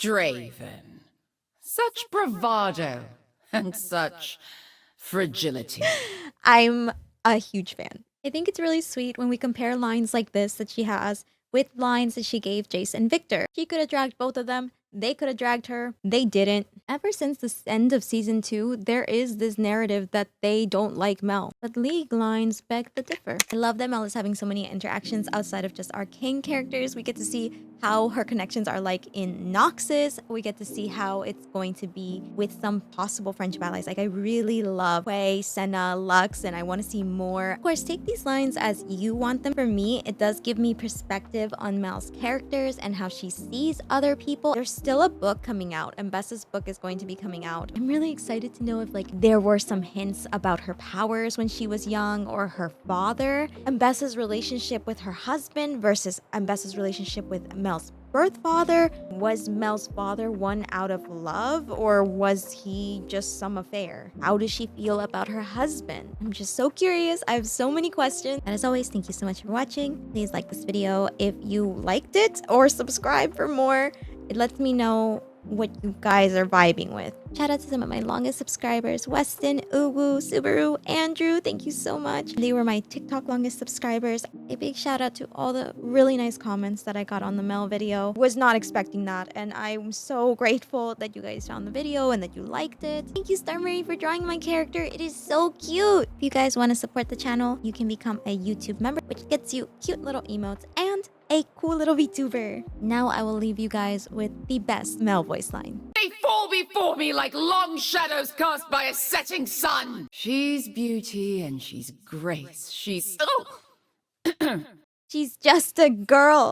Draven. Such bravado and such fragility. I'm a huge fan. I think it's really sweet when we compare lines like this that she has with lines that she gave Jayce and Viktor. She could have dragged both of them, They could have dragged her. They didn't. Ever since the end of season 2, there is this narrative that they don't like Mel. But league lines beg to differ. I love that Mel is having so many interactions outside of just Arcane characters. We get to see how her connections are like in Noxus. We get to see how it's going to be with some possible friendship allies. Like, I really love hwei, Senna, Lux, and I want to see more. Of course, take these lines as you want them. For me, it does give me perspective on Mel's characters and how she sees other people. There's still a book coming out. Ambessa's book is going to be coming out. I'm really excited to know if like there were some hints about her powers when she was young or her father. Ambessa's relationship with her husband versus Ambessa's relationship with Mel's birth father. Was Mel's father one out of love, or was he just some affair? How does she feel about her husband? I'm just so curious. I have so many questions. And as always, thank you so much for watching. Please like this video if you liked it, or subscribe for more. It lets me know what you guys are vibing with. Shout out to some of my longest subscribers: Weston, Uwu, Subaru, Andrew. Thank you so much. They were my TikTok longest subscribers. A big shout out to all the really nice comments that I got on the Mel video. Was not expecting that, and I'm so grateful that you guys found the video and that you liked it. Thank you, Star Marie, for drawing my character. It is so cute. If you guys want to support the channel, you can become a YouTube member, which gets you cute little emotes and a cool little VTuber. Now I will leave you guys with the best Mel voice line. They fall before me like long shadows cast by a setting sun. She's beauty and she's grace. She's... She's just a girl.